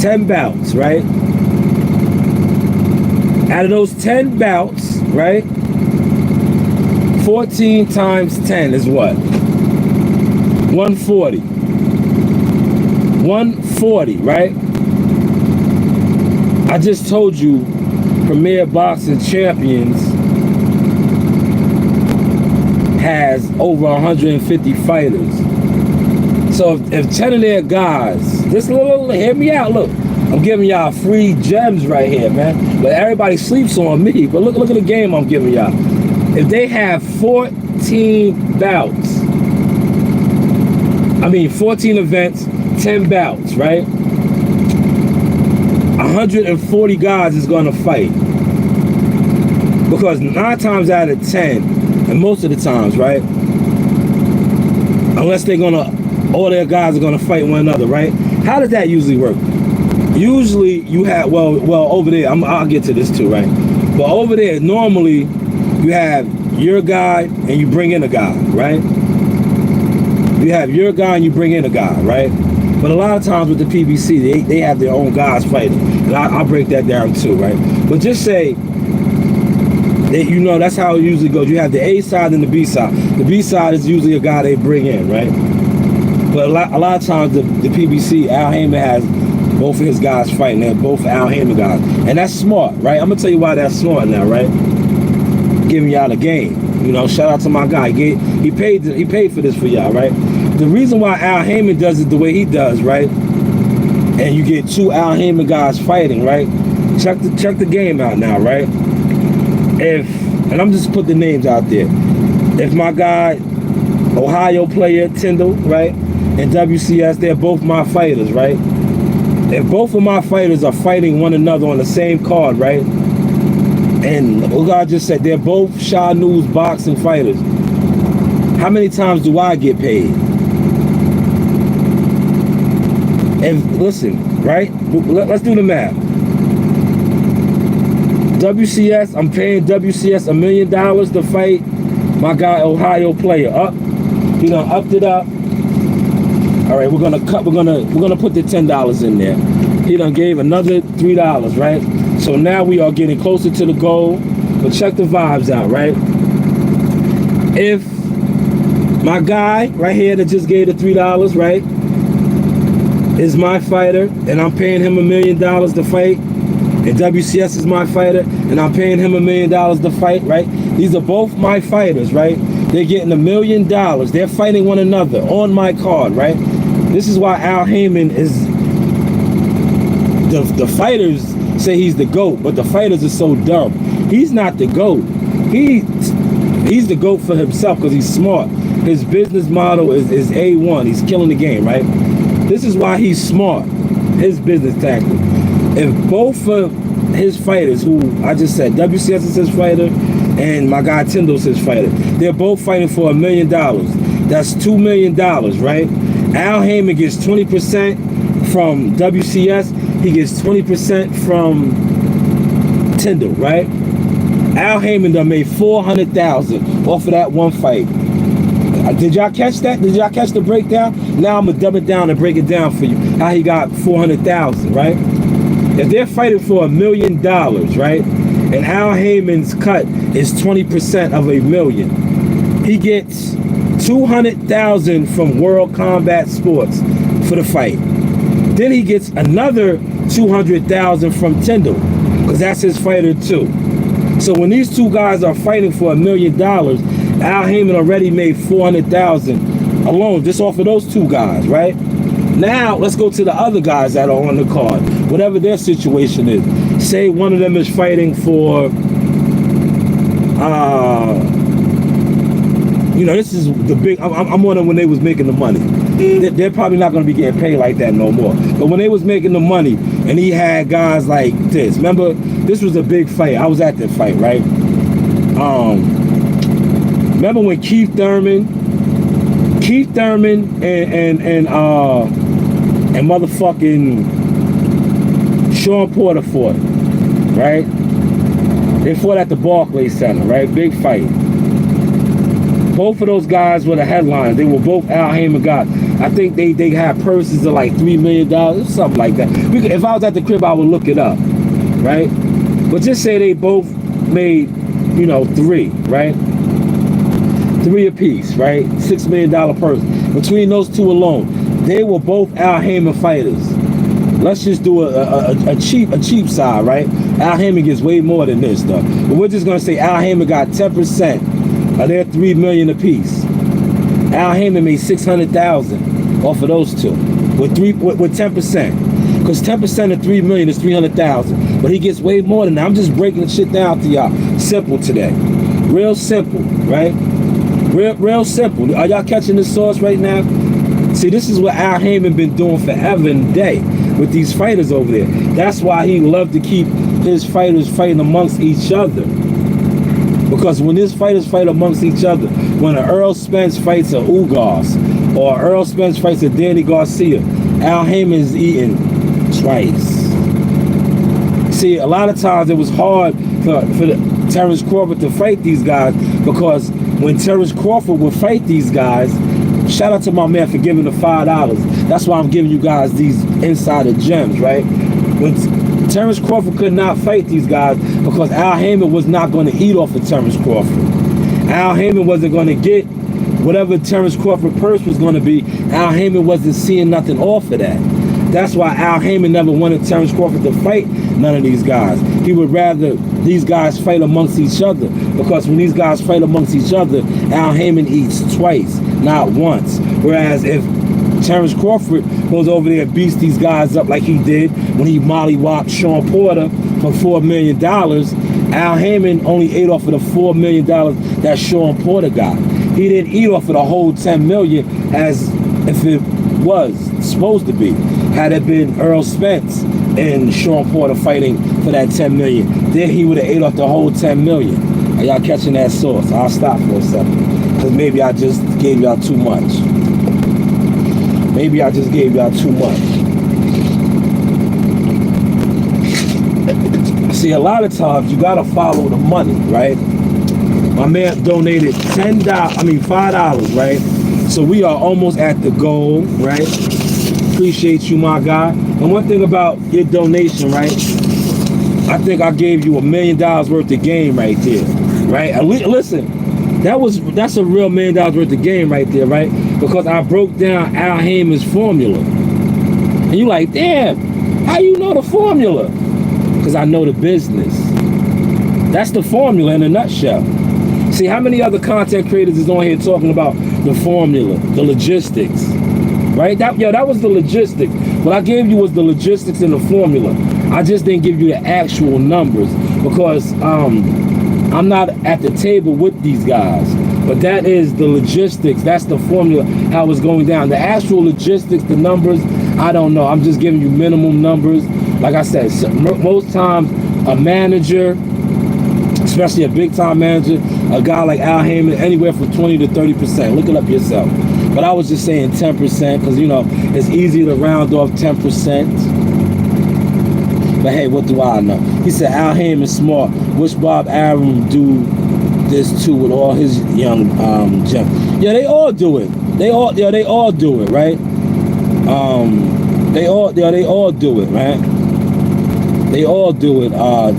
10 bouts, right? Out of those 10 bouts, right? 14 times 10 is what? 140. 140, right? I just told you, Premier Boxing Champions has over 150 fighters. So if 10 of their guys, just hear me out, look. I'm giving y'all free gems right here, man. But everybody sleeps on me. But look at the game I'm giving y'all. If they have 14 bouts, 14 events, 10 bouts, right? 140 guys is gonna fight. Because 9 times out of 10, and most of the times, right? Unless all their guys are gonna fight one another, right? How does that usually work? Usually you have, well over there, I'll get to this too, right? But over there, normally you have your guy and you bring in a guy, right? You have your guy and you bring in a guy, right? But a lot of times with the PBC, they have their own guys fighting. And I'll break that down too, right? But just say, that, you know, that's how it usually goes. You have the A side and the B side. The B side is usually a guy they bring in, right? But a lot of times the PBC, Al Heyman has both of his guys fighting. They're both Al Heyman guys. And that's smart, right? I'm going to tell you why that's smart now, right? Giving y'all the game. You know, shout out to my guy. He paid for this for y'all, right? The reason why Al Heyman does it the way he does, right? And you get 2 Al Heyman guys fighting, right? Check the game out now, right? And I'm just put the names out there. If my guy, Ohio player Tyndall, right? And WCS, they're both my fighters, right? If both of my fighters are fighting one another on the same card, right? And look, I just said they're both Shanewz boxing fighters. How many times do I get paid? And listen, right? Let's do the math. WCS, I'm paying WCS $1 million to fight my guy Ohio player. He done upped it up. All right, we're gonna put the $10 in there. He done gave another $3, right? So now we are getting closer to the goal. But check the vibes out, right? If my guy right here that just gave the $3, right? is my fighter, and I'm paying him $1 million to fight. And WCS is my fighter, and I'm paying him $1 million to fight, right? These are both my fighters, right? They're getting $1 million. They're fighting one another on my card, right? This is why Al Heyman is... The fighters say he's the GOAT, but the fighters are so dumb. He's not the GOAT. He's the GOAT for himself because he's smart. His business model is A1. He's killing the game, right? This is why he's smart. His business tactic. If both of his fighters, who I just said, WCS is his fighter, and my guy Tindall's his fighter, they're both fighting for $1 million. That's $2 million, right? Al Heyman gets 20% from WCS. He gets 20% from Tindall, right? Al Heyman done made $400,000 off of that one fight. Did y'all catch that? Did y'all catch the breakdown? Now I'm gonna dumb it down and break it down for you. How he got $400,000, right? If they're fighting for $1 million, right? And Al Heyman's cut is 20% of $1 million. He gets $200,000 from World Combat Sports for the fight. Then he gets another $200,000 from Tindall, because that's his fighter too. So when these two guys are fighting for $1 million, Al Heyman already made $400,000 alone, just off of those two guys, right? Now, let's go to the other guys that are on the card, whatever their situation is. Say one of them is fighting for, this is the big, I'm wondering when they was making the money. They're probably not going to be getting paid like that no more. But when they was making the money, and he had guys like this, remember, this was a big fight. I was at that fight, right? Remember when Keith Thurman and motherfucking Sean Porter fought, right? They fought at the Barclays Center, right? Big fight. Both of those guys were the headlines. They were both Al Heyman guys. I think they had purses of like $3 million, something like that. If I was at the crib, I would look it up, right? But just say they both made, three, right? Three apiece, right? $6 million purse. Between those two alone, they were both Al Heyman fighters. Let's just do a cheap side, right? Al Heyman gets way more than this, though. But we're just gonna say Al Heyman got 10% of their $3 million apiece. Al Heyman made $600,000 off of those two with 10%. Because 10% of $3 million is $300,000. But he gets way more than that. I'm just breaking the shit down to y'all. Simple today. Real simple, right? Real simple. Are y'all catching the sauce right now? See, this is what Al Heyman been doing forever and day with these fighters over there. That's why he loved to keep his fighters fighting amongst each other. Because when his fighters fight amongst each other, when an Earl Spence fights a Ugas, or Earl Spence fights a Danny Garcia, Al Heyman is eating twice. See, a lot of times it was hard for Terrence Crawford to fight these guys, because when Terrence Crawford would fight these guys, shout out to my man for giving the $5. That's why I'm giving you guys these insider gems, right? When Terrence Crawford could not fight these guys because Al Heyman was not going to eat off of Terrence Crawford. Al Heyman wasn't going to get whatever Terrence Crawford purse was going to be. Al Heyman wasn't seeing nothing off of that. That's why Al Heyman never wanted Terrence Crawford to fight none of these guys. He would rather these guys fight amongst each other, because when these guys fight amongst each other, Al Heyman eats twice, not once. Whereas if Terrence Crawford goes over there and beats these guys up like he did when he mollywopped Sean Porter for $4 million, Al Heyman only ate off of the $4 million that Sean Porter got. He didn't eat off of the whole $10 million as if it was supposed to be. Had it been Earl Spence and Sean Porter fighting for that $10 million, then he would have ate off the whole $10 million. Are y'all catching that sauce? I'll stop for a second, because maybe I just gave y'all too much. Maybe I just gave y'all too much. See, a lot of times you gotta follow the money, right? My man donated $5, right? So we are almost at the goal, right? Appreciate you, my guy. And one thing about your donation, right? I think I gave you $1 million worth of game right there, right? Listen, that's a real $1 million worth of game right there, right? Because I broke down Al Heyman's formula. And you like, damn, how you know the formula? Because I know the business. That's the formula in a nutshell. See, how many other content creators is on here talking about the formula, the logistics, right? That was the logistics. What I gave you was the logistics and the formula. I just didn't give you the actual numbers because I'm not at the table with these guys. But that is the logistics. That's the formula, how it's going down. The actual logistics, the numbers, I don't know. I'm just giving you minimum numbers. Like I said, most times a manager, especially a big-time manager, a guy like Al Heyman, anywhere from 20 to 30%. Look it up yourself. But I was just saying 10% because, you know, it's easy to round off 10%. But hey, what do I know? He said Al Heyman smart. Wish Bob Arum do this too with all his young gems. Yeah, they all do it. They all do it, right? They all do it, right? They all do it,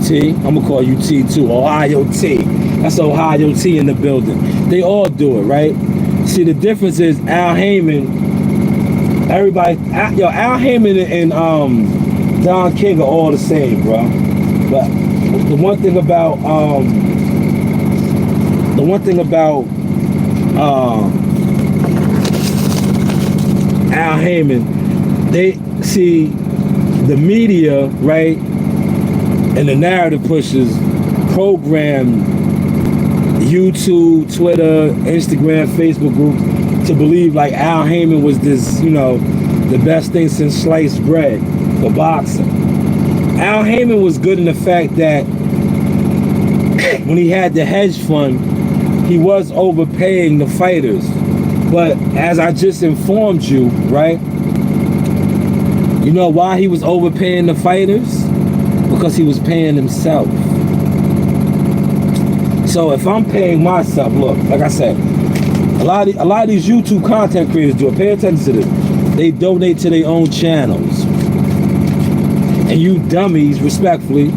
T. I'm gonna call you T too. Ohio T. That's Ohio T in the building. They all do it, right? See, the difference is Al Heyman, Al Heyman and Don King are all the same, bro. But the one thing about Al Heyman, they see the media, right, and the narrative pushes program YouTube, Twitter, Instagram, Facebook groups to believe like Al Heyman was this, you know, the best thing since sliced bread for boxing. Al Heyman was good in the fact that when he had the hedge fund, he was overpaying the fighters. But as I just informed you, right, you know why he was overpaying the fighters? Because he was paying himself. So if I'm paying myself, look, like I said, a lot of these YouTube content creators do it. Pay attention to this. They donate to their own channels. And you dummies, respectfully,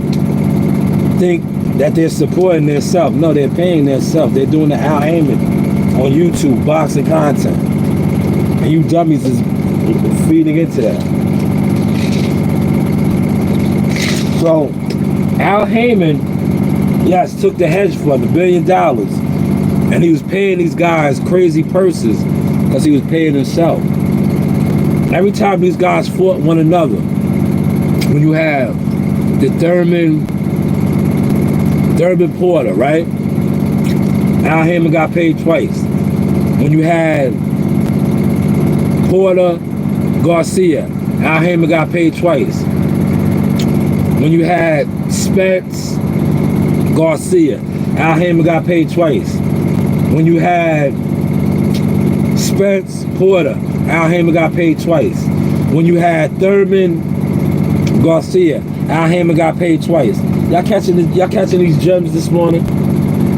think that they're supporting themselves. No, they're paying themselves. They're doing the Al Heyman on YouTube, boxing content. And you dummies is feeding into that. So, Al Heyman, yes, took the hedge fund, $1 billion. And he was paying these guys crazy purses because he was paying himself. Every time these guys fought one another, when you have the Thurman Porter, right? Al Heyman got paid twice. When you had Porter Garcia, Al Heyman got paid twice. When you had Spence Garcia, Al Heyman got paid twice. When you had Spence Porter, Al Heyman got paid twice. When you had Thurman Garcia, Al Heyman got paid twice. Y'all catching these gems this morning?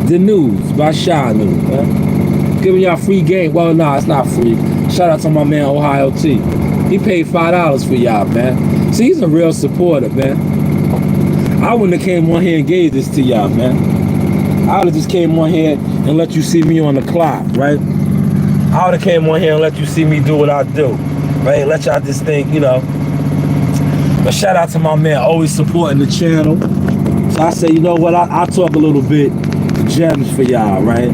The News by Shanewz, man. Giving y'all free game. Well, nah, it's not free. Shout out to my man Ohio T. He paid $5 for y'all, man. See, he's a real supporter, man. I wouldn't have came on here and gave this to y'all, man. I would have just came on here and let you see me on the clock, right? I would have came on here and let you see me do what I do, right? Let y'all just think, you know. But shout out to my man, always supporting the channel. So I say, you know what, I'll talk a little bit gems for y'all, right?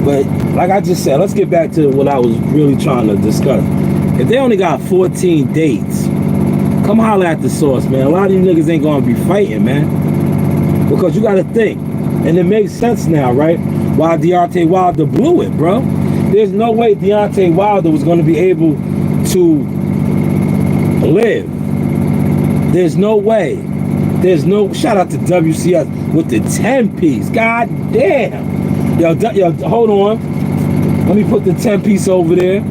But like I just said, let's get back to what I was really trying to discuss. If they only got 14 dates, come holler at the source, man. A lot of you niggas ain't gonna be fighting, man. Because you gotta think. And it makes sense now, right? Why Deontay Wilder blew it, bro. There's no way Deontay Wilder was gonna be able to live. There's no way. There's no, shout out to WCS with the 10-piece. God damn. Yo, hold on. Let me put the 10-piece over there.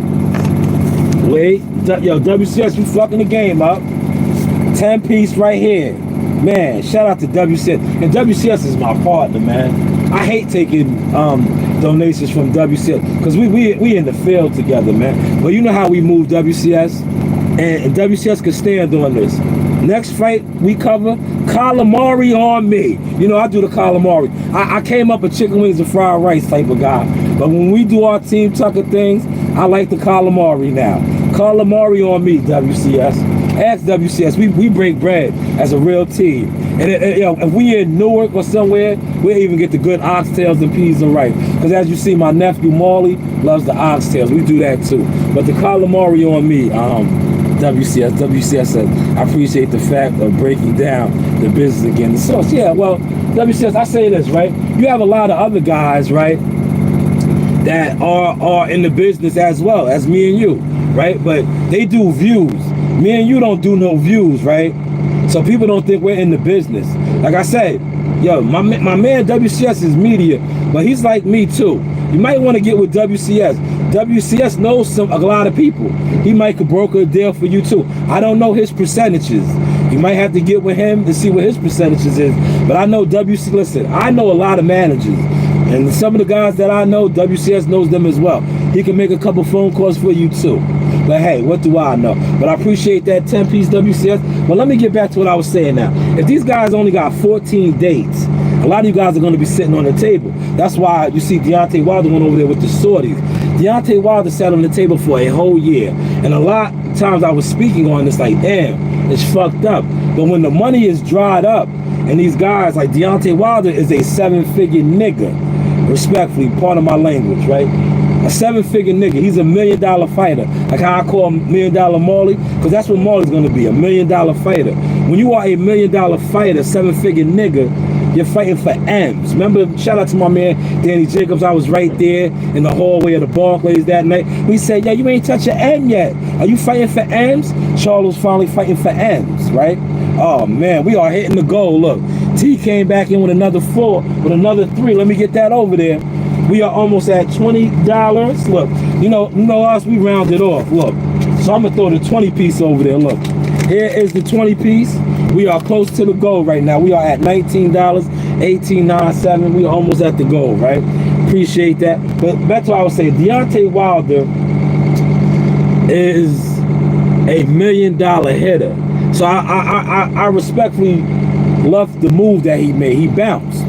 Wait. Yo, WCS, you fucking the game up. 10-piece right here. Man, shout out to WCS. And WCS is my partner, man. I hate taking donations from WCS because we in the field together, man. But you know how we move WCS? And WCS could stand on this. Next fight we cover, calamari on me. You know, I do the calamari. I came up a chicken wings and fried rice type of guy. But when we do our Team Tucker things, I like the calamari now. Call Lamari on me, WCS. Ask WCS. We break bread as a real team. And you know, if we in Newark or somewhere, we'll even get the good oxtails and peas and rice. Because as you see, my nephew Marley loves the oxtails. We do that too. But the call Lamari on me, WCS said, I appreciate the fact of breaking down the business again. So yeah, well, WCS, I say this, right? You have a lot of other guys, right, that are in the business as well as me and you, right? But they do views. Me and you don't do no views, right? So people don't think we're in the business. Like I said, yo, my man WCS is media, but he's like me too. You might want to get with WCS. WCS knows a lot of people. He might could broker a deal for you too. I don't know his percentages. You might have to get with him to see what his percentages is. But I know listen, I know a lot of managers. And some of the guys that I know, WCS knows them as well. He can make a couple phone calls for you too. But hey, what do I know? But I appreciate that 10-piece WCS. But let me get back to what I was saying now. If these guys only got 14 dates, a lot of you guys are going to be sitting on the table. That's why you see Deontay Wilder went over there with the sorties. Deontay Wilder sat on the table for a whole year. And a lot of times I was speaking on this like, damn, it's fucked up. But when the money is dried up, and these guys, like Deontay Wilder is a 7-figure nigga. Respectfully, part of my language, right? A 7-figure nigga. He's a $1 million fighter. Like how I call $1 million Marley, because that's what Marley's going to be, a $1 million fighter. When you are a $1 million fighter, 7-figure nigga, you're fighting for M's. Remember, shout out to my man, Danny Jacobs. I was right there in the hallway of the Barclays that night. We said, yeah, you ain't touched your M yet. Are you fighting for M's? Charles was finally fighting for M's, right? Oh, man, we are hitting the goal. Look, T came back in with another 4, with another 3. Let me get that over there. We are almost at $20. Look, you know us, we round it off. Look, so I'm going to throw the 20-piece over there. Look, here is the 20-piece. We are close to the goal right now. We are at $19, $18.97. We are almost at the goal, right? Appreciate that. But that's what I was saying. Deontay Wilder is a $1 million hitter. So I respectfully love the move that he made. He bounced.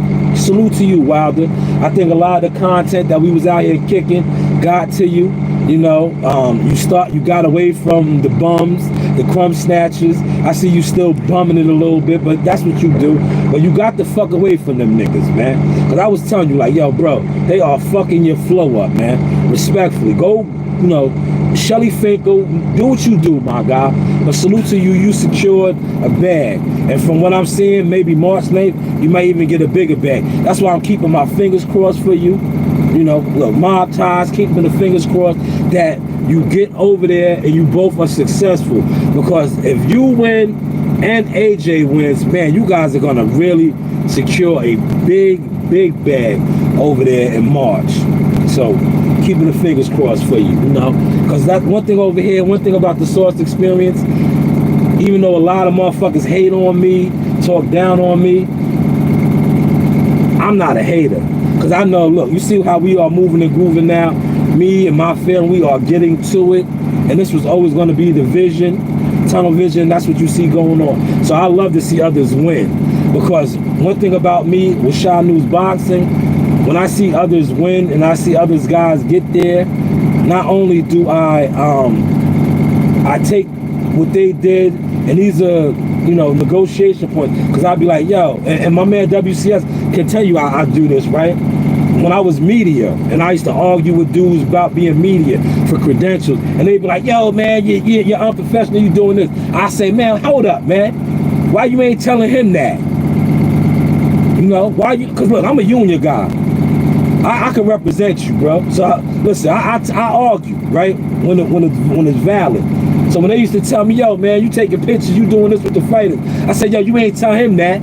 Salute to you, Wilder. I think a lot of the content that we was out here kicking got to you. You know, you got away from the bums, the crumb snatchers. I see you still bumming it a little bit, but that's what you do. But you got the fuck away from them niggas, man. Because I was telling you, like, yo, bro, they are fucking your flow up, man. Respectfully. Go, you know, Shelly Finkel, do what you do, my guy. But salute to you, you secured a bag. And from what I'm seeing, maybe March 9th, you might even get a bigger bag. That's why I'm keeping my fingers crossed for you. You know, look, mob ties, keeping the fingers crossed that you get over there and you both are successful. Because if you win and AJ wins, man, you guys are going to really secure a big bag over there in March. So keeping the fingers crossed for you, you know, because that's one thing over here, one thing about the Source experience, even though a lot of motherfuckers hate on me, talk down on me, I'm not a hater. Because I know, look, you see how we are moving and grooving now. Me and my family, we are getting to it. And this was always going to be the vision, tunnel vision. That's what you see going on. So I love to see others win. Because one thing about me with Shanewz Boxing, when I see others win and I see others guys get there, not only do I take what they did, and these are, you know, negotiation points, because I'll be like, yo, and my man WCS can tell you I do this, right? When I was media, and I used to argue with dudes about being media for credentials, and they'd be like, yo, man, you're unprofessional, you doing this. I say, man, hold up, man. Why you ain't telling him that? You know, why you, because look, I'm a union guy. I can represent you, bro. So listen, I argue, right, when it's valid. So when they used to tell me, yo, man, you taking pictures, you doing this with the fighters, I said, yo, you ain't tell him that.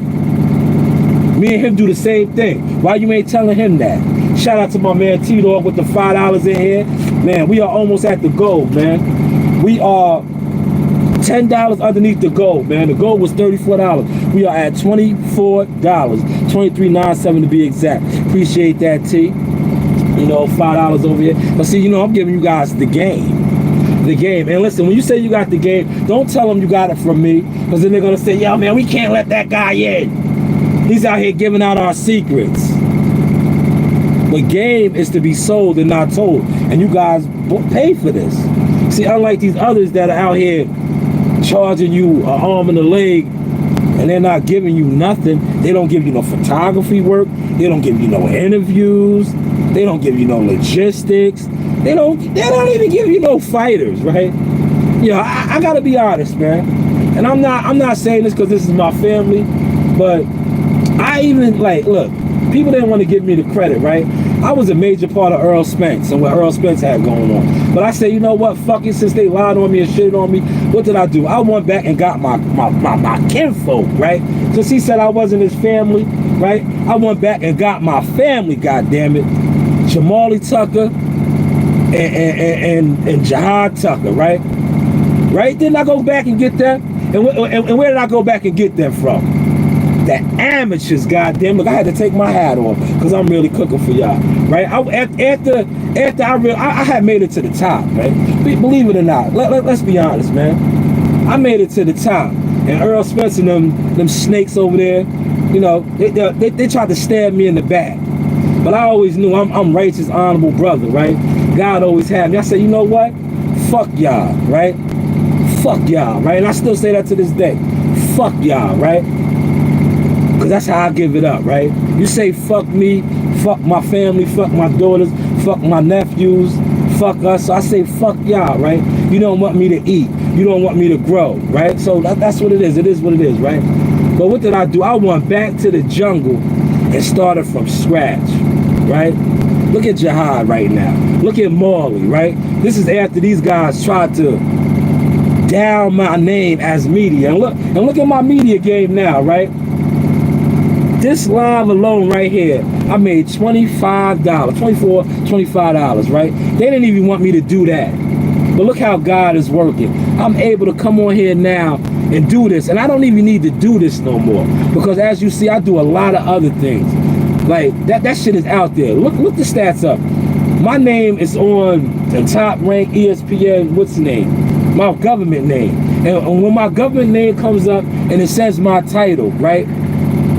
Me and him do the same thing. Why you ain't telling him that? Shout out to my man T-Dog with the $5 in here. Man, we are almost at the goal, man. We are $10 underneath the goal, man. The goal was $34. We are at $24. $23.97 to be exact. Appreciate that, T. You know, $5 over here. But see, you know, I'm giving you guys the game. The game. And listen, when you say you got the game, don't tell them you got it from me, because then they're going to say, yo, man, we can't let that guy in. He's out here giving out our secrets. The game is to be sold and not told. And you guys pay for this. See, unlike these others that are out here charging you an arm and a leg, and they're not giving you nothing. They don't give you no photography work. They don't give you no interviews. They don't give you no logistics. They don't even give you no fighters, right? You know, I gotta be honest, man. And I'm not saying this because this is my family, but I even, like, look, people didn't want to give me the credit, right? I was a major part of Earl Spence and what Earl Spence had going on. But I said, you know what, fuck it, since they lied on me and shitted on me, what did I do? I went back and got my kinfolk, right? Since he said I wasn't his family, right? I went back and got my family, goddammit. Jamali Tucker and Jihad Tucker, right? Right? Didn't I go back and get them? And where did I go back and get them from? The amateurs, goddamn. Look, I had to take my hat off because I'm really cooking for y'all, right? After I had made it to the top, right? Believe it or not, let's be honest, man. I made it to the top, and Earl Spence and them snakes over there, you know, they tried to stab me in the back, but I always knew I'm righteous, honorable brother, right? God always had me. I said, you know what? Fuck y'all, right? Fuck y'all, right? And I still say that to this day. Fuck y'all, right? Because that's how I give it up, right? You say fuck me, fuck my family, fuck my daughters, fuck my nephews, fuck us. So I say fuck y'all, right? You don't want me to eat. You don't want me to grow, right? So that's what it is. It is what it is, right? But what did I do? I went back to the jungle and started from scratch, right? Look at Jihad right now. Look at Marley, right? This is after these guys tried to down my name as media. And look at my media game now, right? This live alone right here, I made $25, $25, right? They didn't even want me to do that. But look how God is working. I'm able to come on here now and do this. And I don't even need to do this no more. Because as you see, I do a lot of other things. Like, that shit is out there. Look the stats up. My name is on the top rank ESPN, what's the name? My government name. And when my government name comes up and it says my title, right?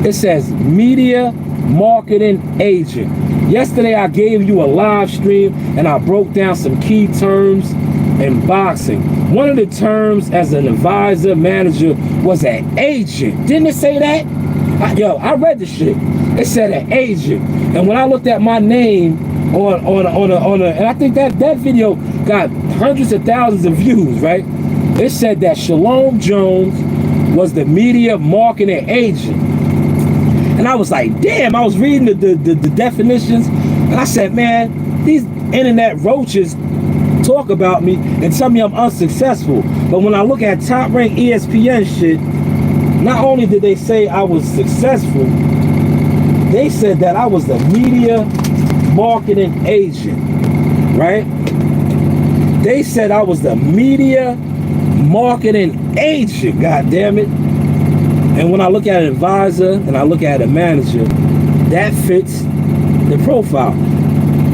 It says Media Marketing Agent. Yesterday I gave you a live stream and I broke down some key terms in boxing. One of the terms as an advisor, manager, was an agent. Didn't it say that? I read the shit. It said an agent. And when I looked at my name on and I think that video got hundreds of thousands of views, right? It said that Shalom Jones was the media marketing agent. And I was like, damn, I was reading the definitions. And I said, man, these internet roaches talk about me and tell me I'm unsuccessful. But when I look at top rank ESPN shit, not only did they say I was successful, they said that I was the media marketing agent, right? They said I was the media marketing agent, God damn it. And when I look at an advisor and I look at a manager, that fits the profile.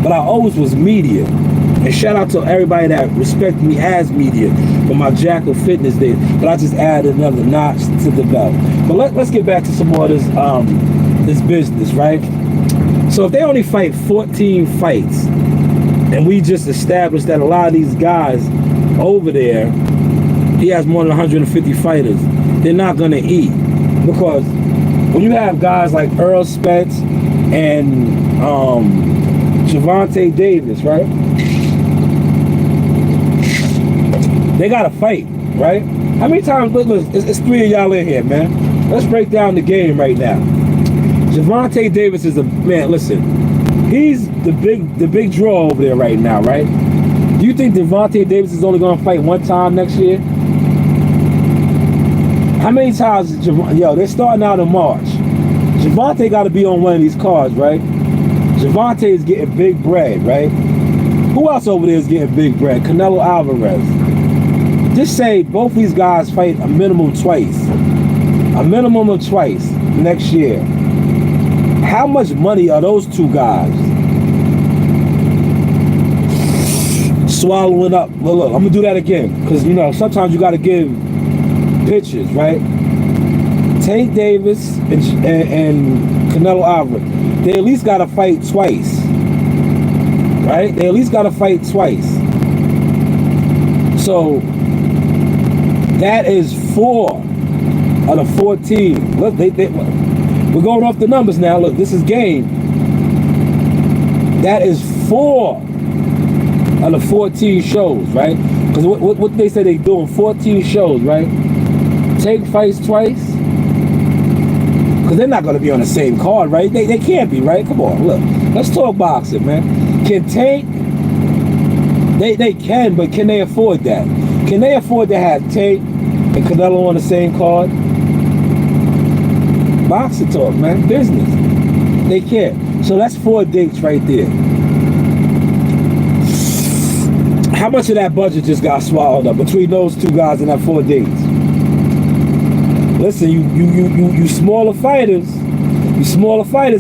But I always was media. And shout out to everybody that respected me as media for my Jackal Fitness days. But I just added another notch to the belt. But let's get back to some more of this business, right? So if they only fight 14 fights, and we just established that a lot of these guys over there, he has more than 150 fighters, they're not gonna eat. Because when you have guys like Earl Spence and Gervonta Davis, right? They gotta fight, right? How many times, look, it's three of y'all in here, man. Let's break down the game right now. Gervonta Davis is man, listen, he's the big draw over there right now, right? Do you think Gervonta Davis is only gonna fight one time next year? How many times, they're starting out in March. Gervonta got to be on one of these cards, right? Gervonta is getting big bread, right? Who else over there is getting big bread? Canelo Alvarez. Just say both these guys fight a minimum twice. A minimum of twice next year. How much money are those two guys swallowing up? Look, I'm going to do that again. Because, sometimes you got to give pitches, right? Tank Davis and Canelo Alvarez, they at least got to fight twice, right? They at least got to fight twice. So that is 4 out of 14. Look, we're going off the numbers now. Look, this is game. That is 4 out of 14 shows, right? Because what they say they doing 14 shows, right? Tank fights twice. Because they're not going to be on the same card, right? They can't be, right? Come on, look. Let's talk boxing, man. Can Tank... They can, but can they afford that? Can they afford to have Tank and Canelo on the same card? Boxing talk, man. Business. They can't. So that's 4 dates right there. How much of that budget just got swallowed up between those 2 guys and that 4 dates? Listen, you smaller fighters,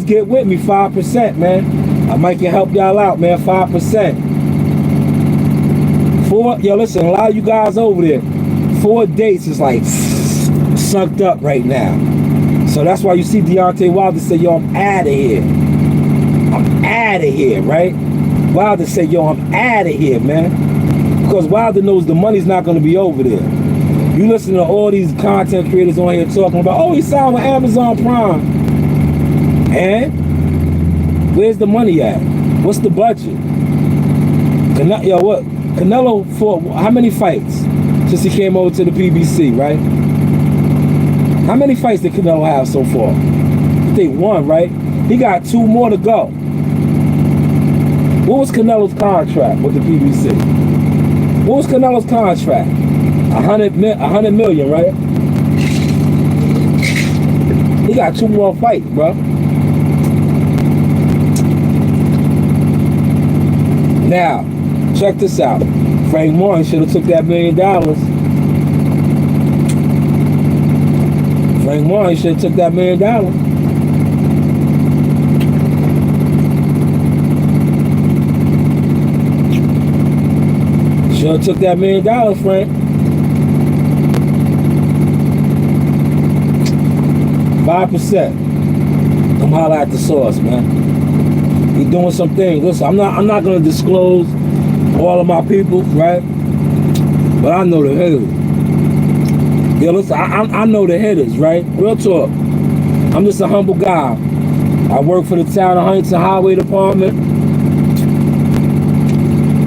get with me, 5%, man. I might can help y'all out, man, 5%. Listen, a lot of you guys over there, 4 dates is like sucked up right now. So that's why you see Deontay Wilder say, yo, I'm out of here. I'm out of here, right? Wilder say, yo, I'm out of here, man. Because Wilder knows the money's not going to be over there. You listen to all these content creators on here talking about, oh, he signed with Amazon Prime. And where's the money at? What's the budget? Yo, what? Canelo fought how many fights since he came over to the PBC, right? How many fights did Canelo have so far? I think 1, right? He got 2 more to go. What was Canelo's contract with the PBC? What was Canelo's contract? 100 million, right? He got 2 more fights, bro. Now, check this out. Frank Martin should have took that $1 million. Frank Martin should have took that $1 million. Should have took that $1 million, Frank. 5%. Come holler at the source, man. He doing some things. Listen, I'm not gonna disclose all of my people, right? But I know the hitters. Yeah, listen, I know the hitters, right? Real talk. I'm just a humble guy. I work for the town of Huntington Highway Department.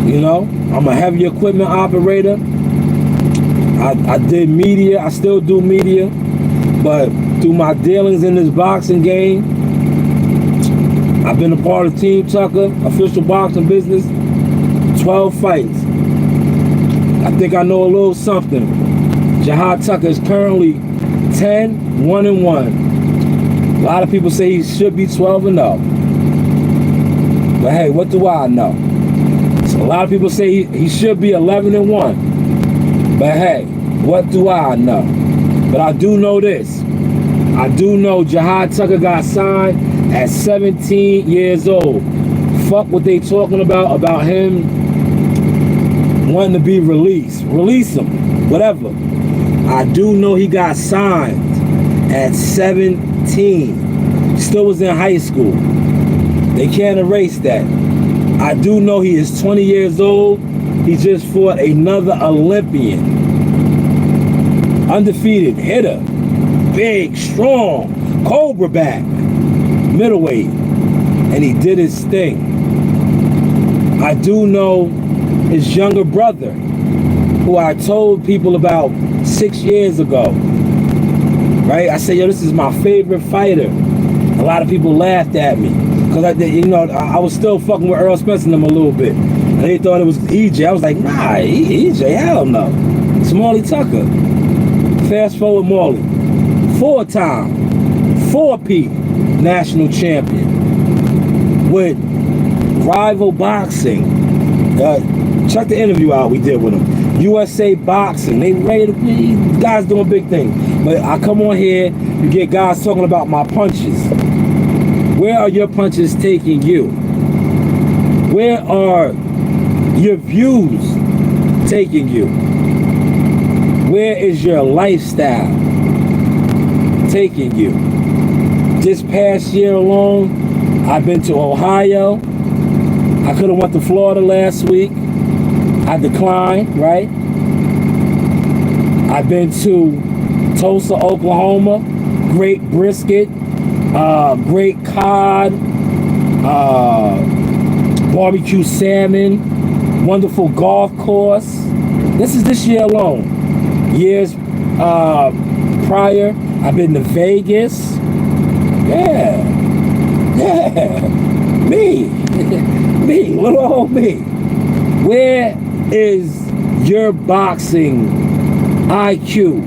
You know, I'm a heavy equipment operator. I did media. I still do media. But through my dealings in this boxing game, I've been a part of Team Tucker, official boxing business, 12 fights. I think I know a little something. Jihad Tucker is currently 10, 1-1. A lot of people say he should be 12-0. But hey, what do I know? So a lot of people say he should be 11-1. But hey, what do I know? But I do know this. I do know Jihad Tucker got signed at 17 years old. Fuck what they talking about him wanting to be released. Release him, whatever. I do know he got signed at 17. Still was in high school. They can't erase that. I do know he is 20 years old. He just fought another Olympian. Undefeated hitter. Big, strong, cobra back. Middleweight. And he did his thing. I do know his younger brother, who I told people about 6 years ago. Right? I said, yo, this is my favorite fighter. A lot of people laughed at me. Because I was still fucking with Earl Spencer and them a little bit. And they thought it was EJ. I was like, nah, EJ, hell no. It's Marley Tucker. Fast forward Marley. 4-time, 4-peat national champion. With Rival Boxing. Check the interview out we did with him. USA Boxing. They guys doing big things. But I come on here, you get guys talking about my punches. Where are your punches taking you? Where are your views taking you? Where is your lifestyle taking you? This past year alone, I've been to Ohio. I could have went to Florida last week. I declined, right? I've been to Tulsa, Oklahoma. Great brisket, great cod, barbecue salmon, wonderful golf course. This is this year alone. Years prior, I've been to Vegas. Yeah, me, little old me. Where is your boxing IQ,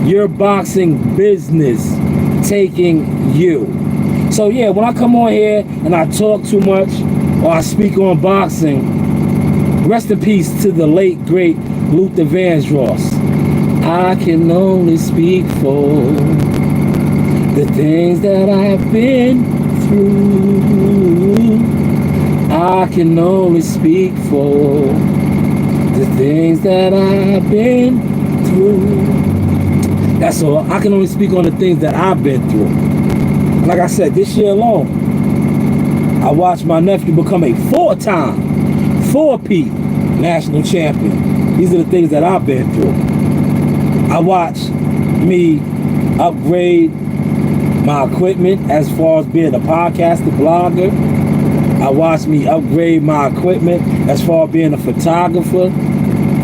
your boxing business taking you? So yeah, when I come on here and I talk too much or I speak on boxing, rest in peace to the late great Luther Vandross. I can only speak for the things that I've been through. I can only speak for the things that I've been through. That's all. I can only speak on the things that I've been through. Like I said, this year alone, I watched my nephew become a four-peat national champion. These are the things that I've been through. I watched me upgrade my equipment as far as being a podcaster, blogger. I watched me upgrade my equipment as far as being a photographer,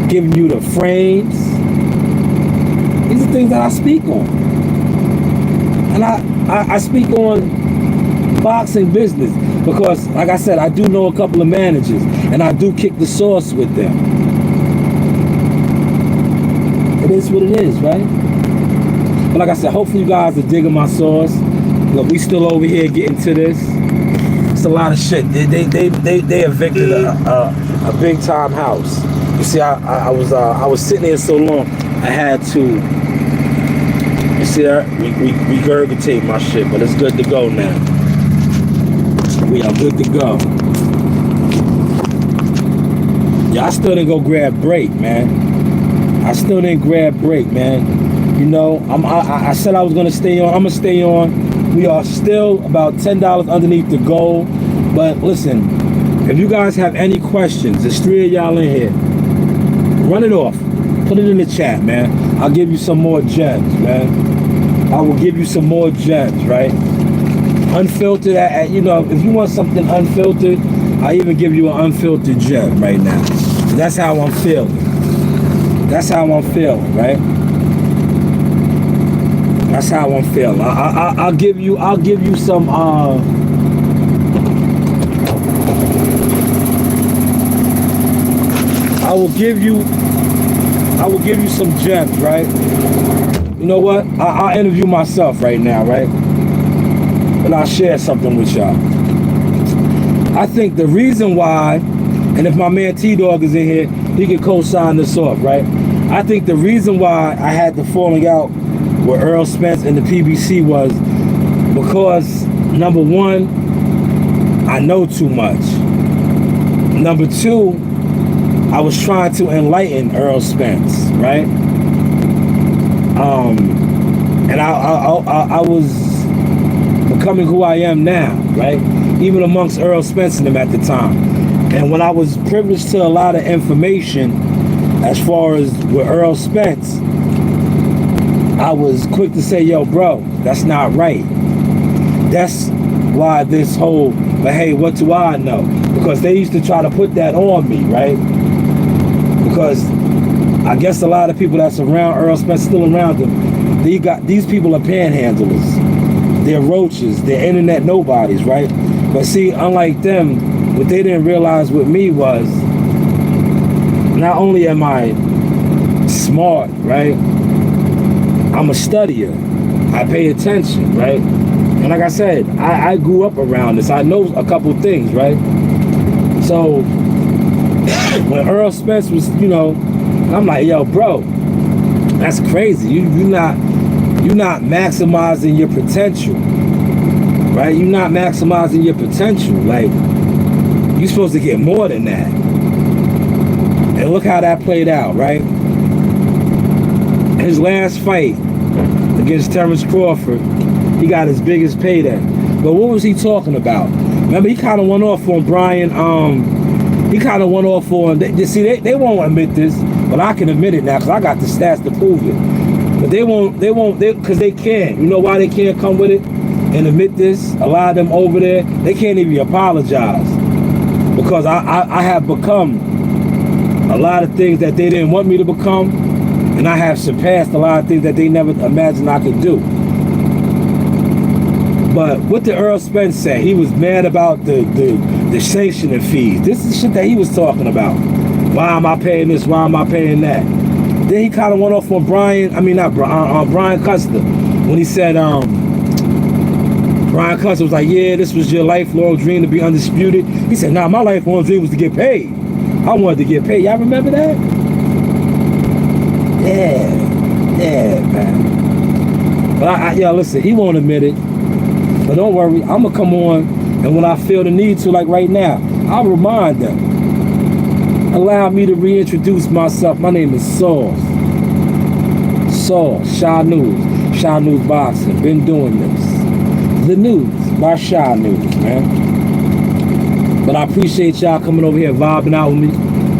giving you the frames. These are things that I speak on. And I speak on boxing business because, like I said, I do know a couple of managers and I do kick the sauce with them. It is what it is, right? But like I said, hopefully you guys are digging my sauce. Look, we still over here getting to this. It's a lot of shit. They evicted a big time house. You see, I was sitting there so long, I had to. You see, we regurgitate my shit, but it's good to go now. We are good to go. Yeah, I still didn't go grab break, man. I still didn't grab break, man. You know, I said I was gonna stay on. I'm gonna stay on. We are still about $10 underneath the goal. But listen, if you guys have any questions, there's 3 of y'all in here. Run it off. Put it in the chat, man. I'll give you some more gems, man. I will give you some more gems, right? Unfiltered, you know, if you want something unfiltered, I even give you an unfiltered gem right now. That's how I'm feeling. That's how I'm feeling, right? That's how I'm feeling. I'll give you some I will give you some gems, right? You know what? I'll interview myself right now, right? And I'll share something with y'all. I think the reason why, and if my man T-Dog is in here, he can co-sign this off, right? I think the reason why I had the falling out with Earl Spence and the PBC was because, number one, I know too much. Number two, I was trying to enlighten Earl Spence, right? And I was becoming who I am now, right? Even amongst Earl Spence and them at the time. And when I was privileged to a lot of information as far as with Earl Spence, I was quick to say, yo, bro, that's not right. That's why this whole, but hey, what do I know? Because they used to try to put that on me, right? Because I guess a lot of people that's around Earl Spence, still around him, these people are panhandlers. They're roaches. They're internet nobodies, right? But see, unlike them, what they didn't realize with me was, not only am I smart, right? I'm a studier. I pay attention, right? And like I said, I grew up around this. I know a couple things, right? So when Earl Spence was, you know, I'm like, yo, bro, that's crazy. You're not maximizing your potential, right? You're not maximizing your potential. Like, you're supposed to get more than that. And look how that played out, right? His last fight against Terrence Crawford, he got his biggest payday. But what was he talking about? Remember, he kind of went off on Brian. He kind of went off on. They won't admit this, But I can admit it now because I got the stats to prove it. But they won't, because they can't. You know why they can't come with it and admit this? A lot of them over there, they can't even apologize. Because I have become a lot of things that they didn't want me to become, and I have surpassed a lot of things that they never imagined I could do. But what did Earl Spence say? He was mad about the sanctioning fees. This is shit that he was talking about. Why am I paying this? Why am I paying that? Then he kind of went off on Brian Custer when he said, Brian Custer was like, yeah, this was your lifelong dream to be undisputed. He said, nah, my lifelong dream was to get paid. I wanted to get paid. Y'all remember that? Yeah, man. But yeah, listen, he won't admit it. But don't worry, I'm gonna come on, and when I feel the need to, like right now, I'll remind them. Allow me to reintroduce myself. My name is Shanewz. Shanewz Boxing. Been doing this. The news by Shanewz, man. But I appreciate y'all coming over here vibing out with me.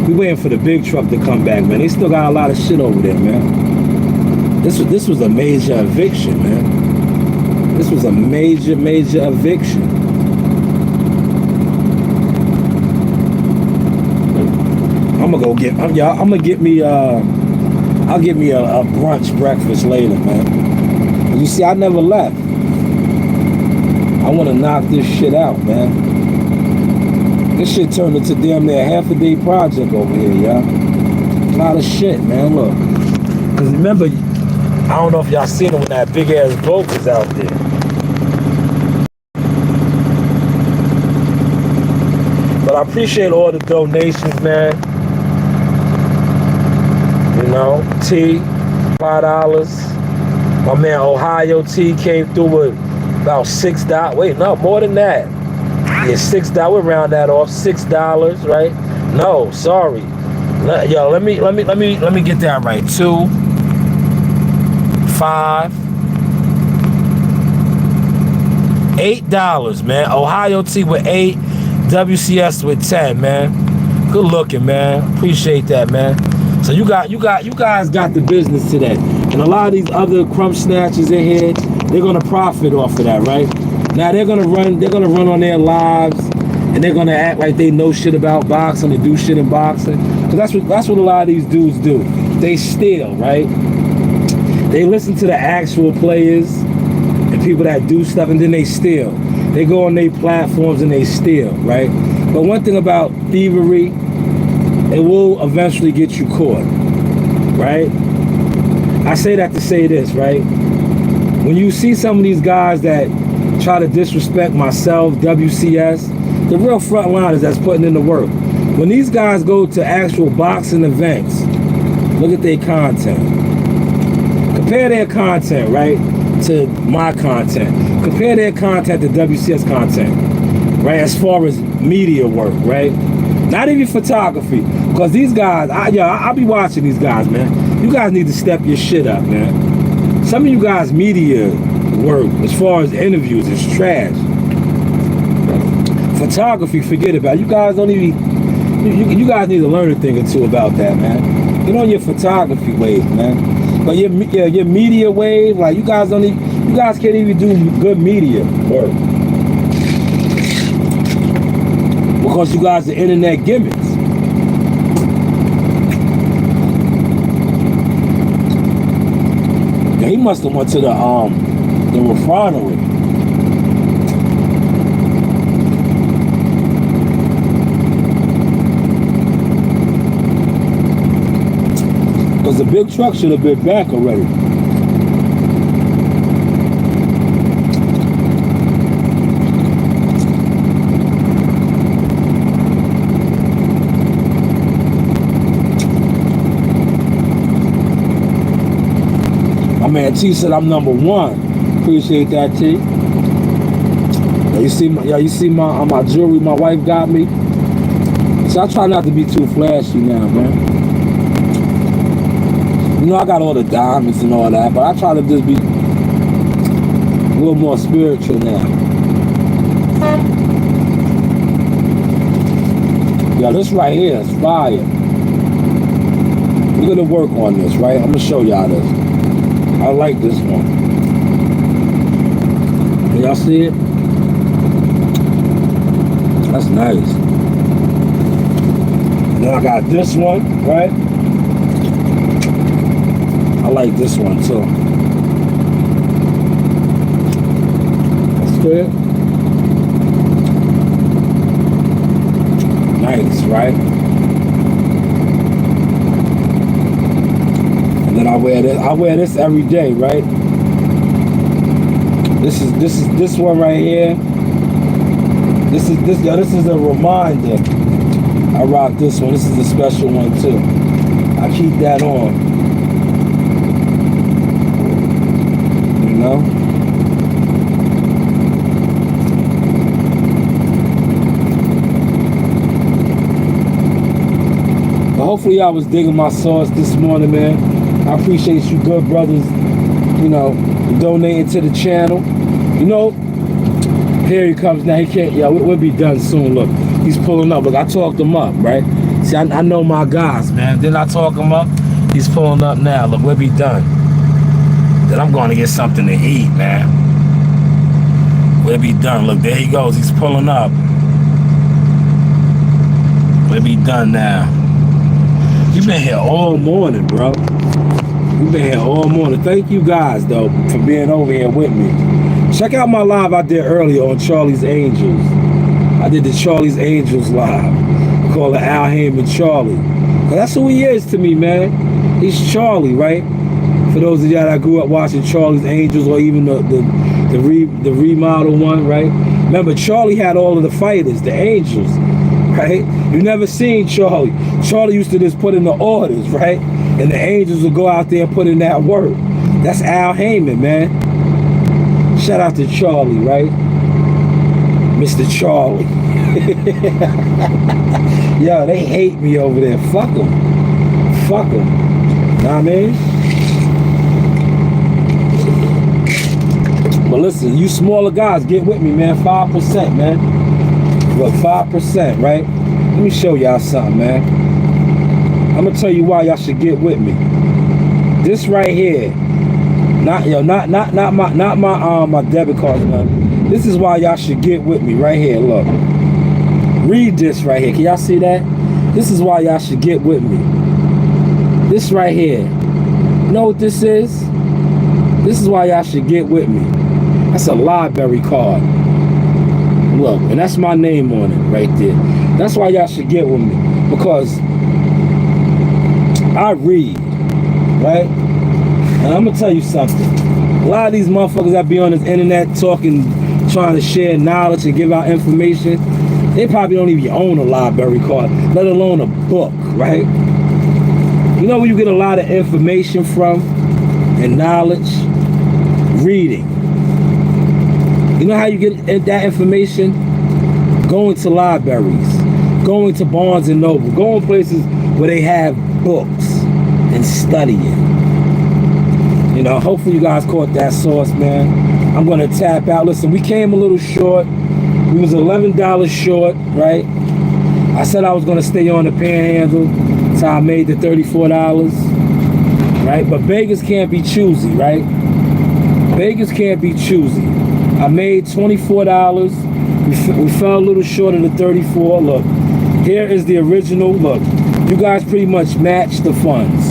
We waiting for the big truck to come back, man. They still got a lot of shit over there, man. This was a major eviction, man. This was a major eviction. I'm gonna get me I'll get me a brunch breakfast later, man. You see, I never left. I want to knock this shit out, man. This shit turned into damn near a half-a-day project over here, y'all. A lot of shit, man. Look, cause remember, I don't know if y'all seen it when that big ass boat was out there. But I appreciate all the donations, man. You know, T, $5. My man Ohio T came through with about $6. Wait, no, more than that. Yeah, $6. We'll round that off. $6, right? No, sorry. Yo, let me get that right. 2, 5, $8, man. Ohio T with 8, WCS with 10, man. Good looking, man. Appreciate that, man. So you guys got the business today. And a lot of these other crumb snatchers in here, they're gonna profit off of that, right? Now they're gonna run on their lives, and they're gonna act like they know shit about boxing and do shit in boxing. Cause that's what a lot of these dudes do. They steal, right? They listen to the actual players and people that do stuff, and then they steal. They go on their platforms and they steal, right? But one thing about thievery, it will eventually get you caught, right? I say that to say this, right? When you see some of these guys that try to disrespect myself, WCS, the real frontliners that's putting in the work. When these guys go to actual boxing events, look at their content. Compare their content, right, to my content. Compare their content to WCS content, right, as far as media work, right? Not even photography, because these guys, I'll be watching these guys, man. You guys need to step your shit up, man. Some of you guys' media work, as far as interviews, is trash. Photography, forget about it. You guys don't even, you guys need to learn a thing or two about that, man. Get on your photography wave, man. But your media wave, like you guys can't even do good media work. Because you guys are internet gimmicks. Yeah, he must have went to the refinery. Because the big truck should have been back already. Man, T said I'm #1. Appreciate that, T. You see my jewelry my wife got me. So I try not to be too flashy now, man. You know I got all the diamonds and all that, but I try to just be a little more spiritual now. Yeah, this right here is fire. We're gonna work on this, right? I'm gonna show y'all this. I like this one. Can y'all see it? That's nice. Then I got this one, right? I like this one too. That's good. Nice, right? And then I wear this every day, right? This one right here. This is a reminder. I rock this one. This is a special one too. I keep that on. You know? But hopefully I was digging my sauce this morning, man. I appreciate you good brothers, you know, donating to the channel. You know, here he comes now. He can't, we'll be done soon. Look, he's pulling up. Look, I talked him up, right? See, I know my guys, man. Didn't I talk him up? He's pulling up now. Look, we'll be done. Then I'm going to get something to eat, man. We'll be done. Look, there he goes. He's pulling up. We'll be done now. You've been here all morning, bro. You've been here all morning. Thank you guys, though, for being over here with me. Check out my live I did earlier on Charlie's Angels. I did the Charlie's Angels live. I call it Al Heyman Charlie. Cause that's who he is to me, man. He's Charlie, right? For those of y'all that grew up watching Charlie's Angels or even the remodel one, right? Remember, Charlie had all of the fighters, the Angels, right? You never seen Charlie. Charlie used to just put in the orders, right? And the Angels would go out there and put in that work. That's Al Heyman, man. Shout out to Charlie, right? Mr. Charlie. Yo, they hate me over there. Fuck them. Fuck them. Know what I mean? But listen, you smaller guys, get with me, man. 5%, man. What, 5%, right? Let me show y'all something, man. I'm gonna tell you why y'all should get with me. This right here. Not my debit card, man. This is why y'all should get with me right here. Look, read this right here. Can y'all see that? This is why y'all should get with me. This right here. You know what this is? This is why y'all should get with me. That's a library card. Look, and that's my name on it right there. That's why y'all should get with me, because I read, right? And I'm gonna tell you something. A lot of these motherfuckers that be on this internet talking, trying to share knowledge and give out information, they probably don't even own a library card, let alone a book, right? You know where you get a lot of information from and knowledge? Reading. You know how you get that information? Going to libraries, going to Barnes and Noble, going places where they have books and studying. You know, hopefully you guys caught that sauce, man. I'm gonna tap out. Listen, we came a little short. We was $11 short, right? I said I was gonna stay on the panhandle, so I made the $34, right? But beggars can't be choosy, right? Beggars can't be choosy. I made $24. We fell a little short of the 34. Look, here is the original. Look, you guys pretty much matched the funds.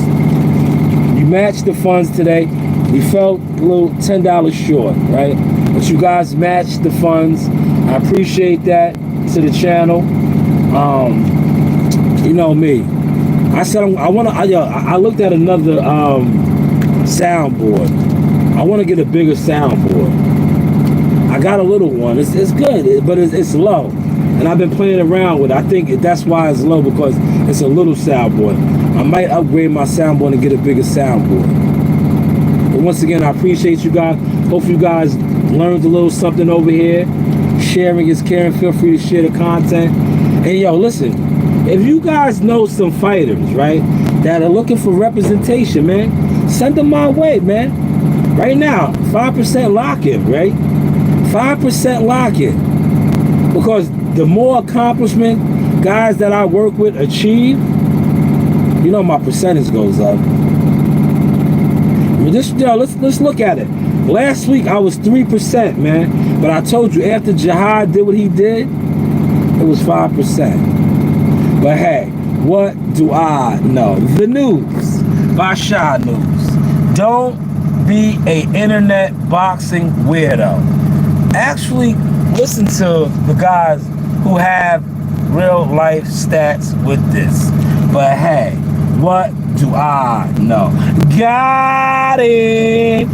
You matched the funds today. We fell a little $10 short, right? But you guys matched the funds. I appreciate that to the channel. You know me. I said I looked at another soundboard. I want to get a bigger soundboard. I got a little one. It's good, but it's low. And I've been playing around with it. I think that's why it's low, because it's a little soundboard. I might upgrade my soundboard and get a bigger soundboard. But once again, I appreciate you guys. Hope you guys learned a little something over here. Sharing is caring. Feel free to share the content. And yo, listen, if you guys know some fighters, right, that are looking for representation, man, send them my way, man. Right now, 5% lock-in, right? 5% lock-in. Because the more accomplishment guys that I work with achieve, You know my percentage goes up. Let's look at it. Last week I was 3%, man. But I told you after Jihad did what he did, it was 5%. But hey, what do I know? The news by Shanewz. Don't be a internet boxing weirdo. Actually, listen to the guys who have real life stats with this. But hey, what do I know? Got it.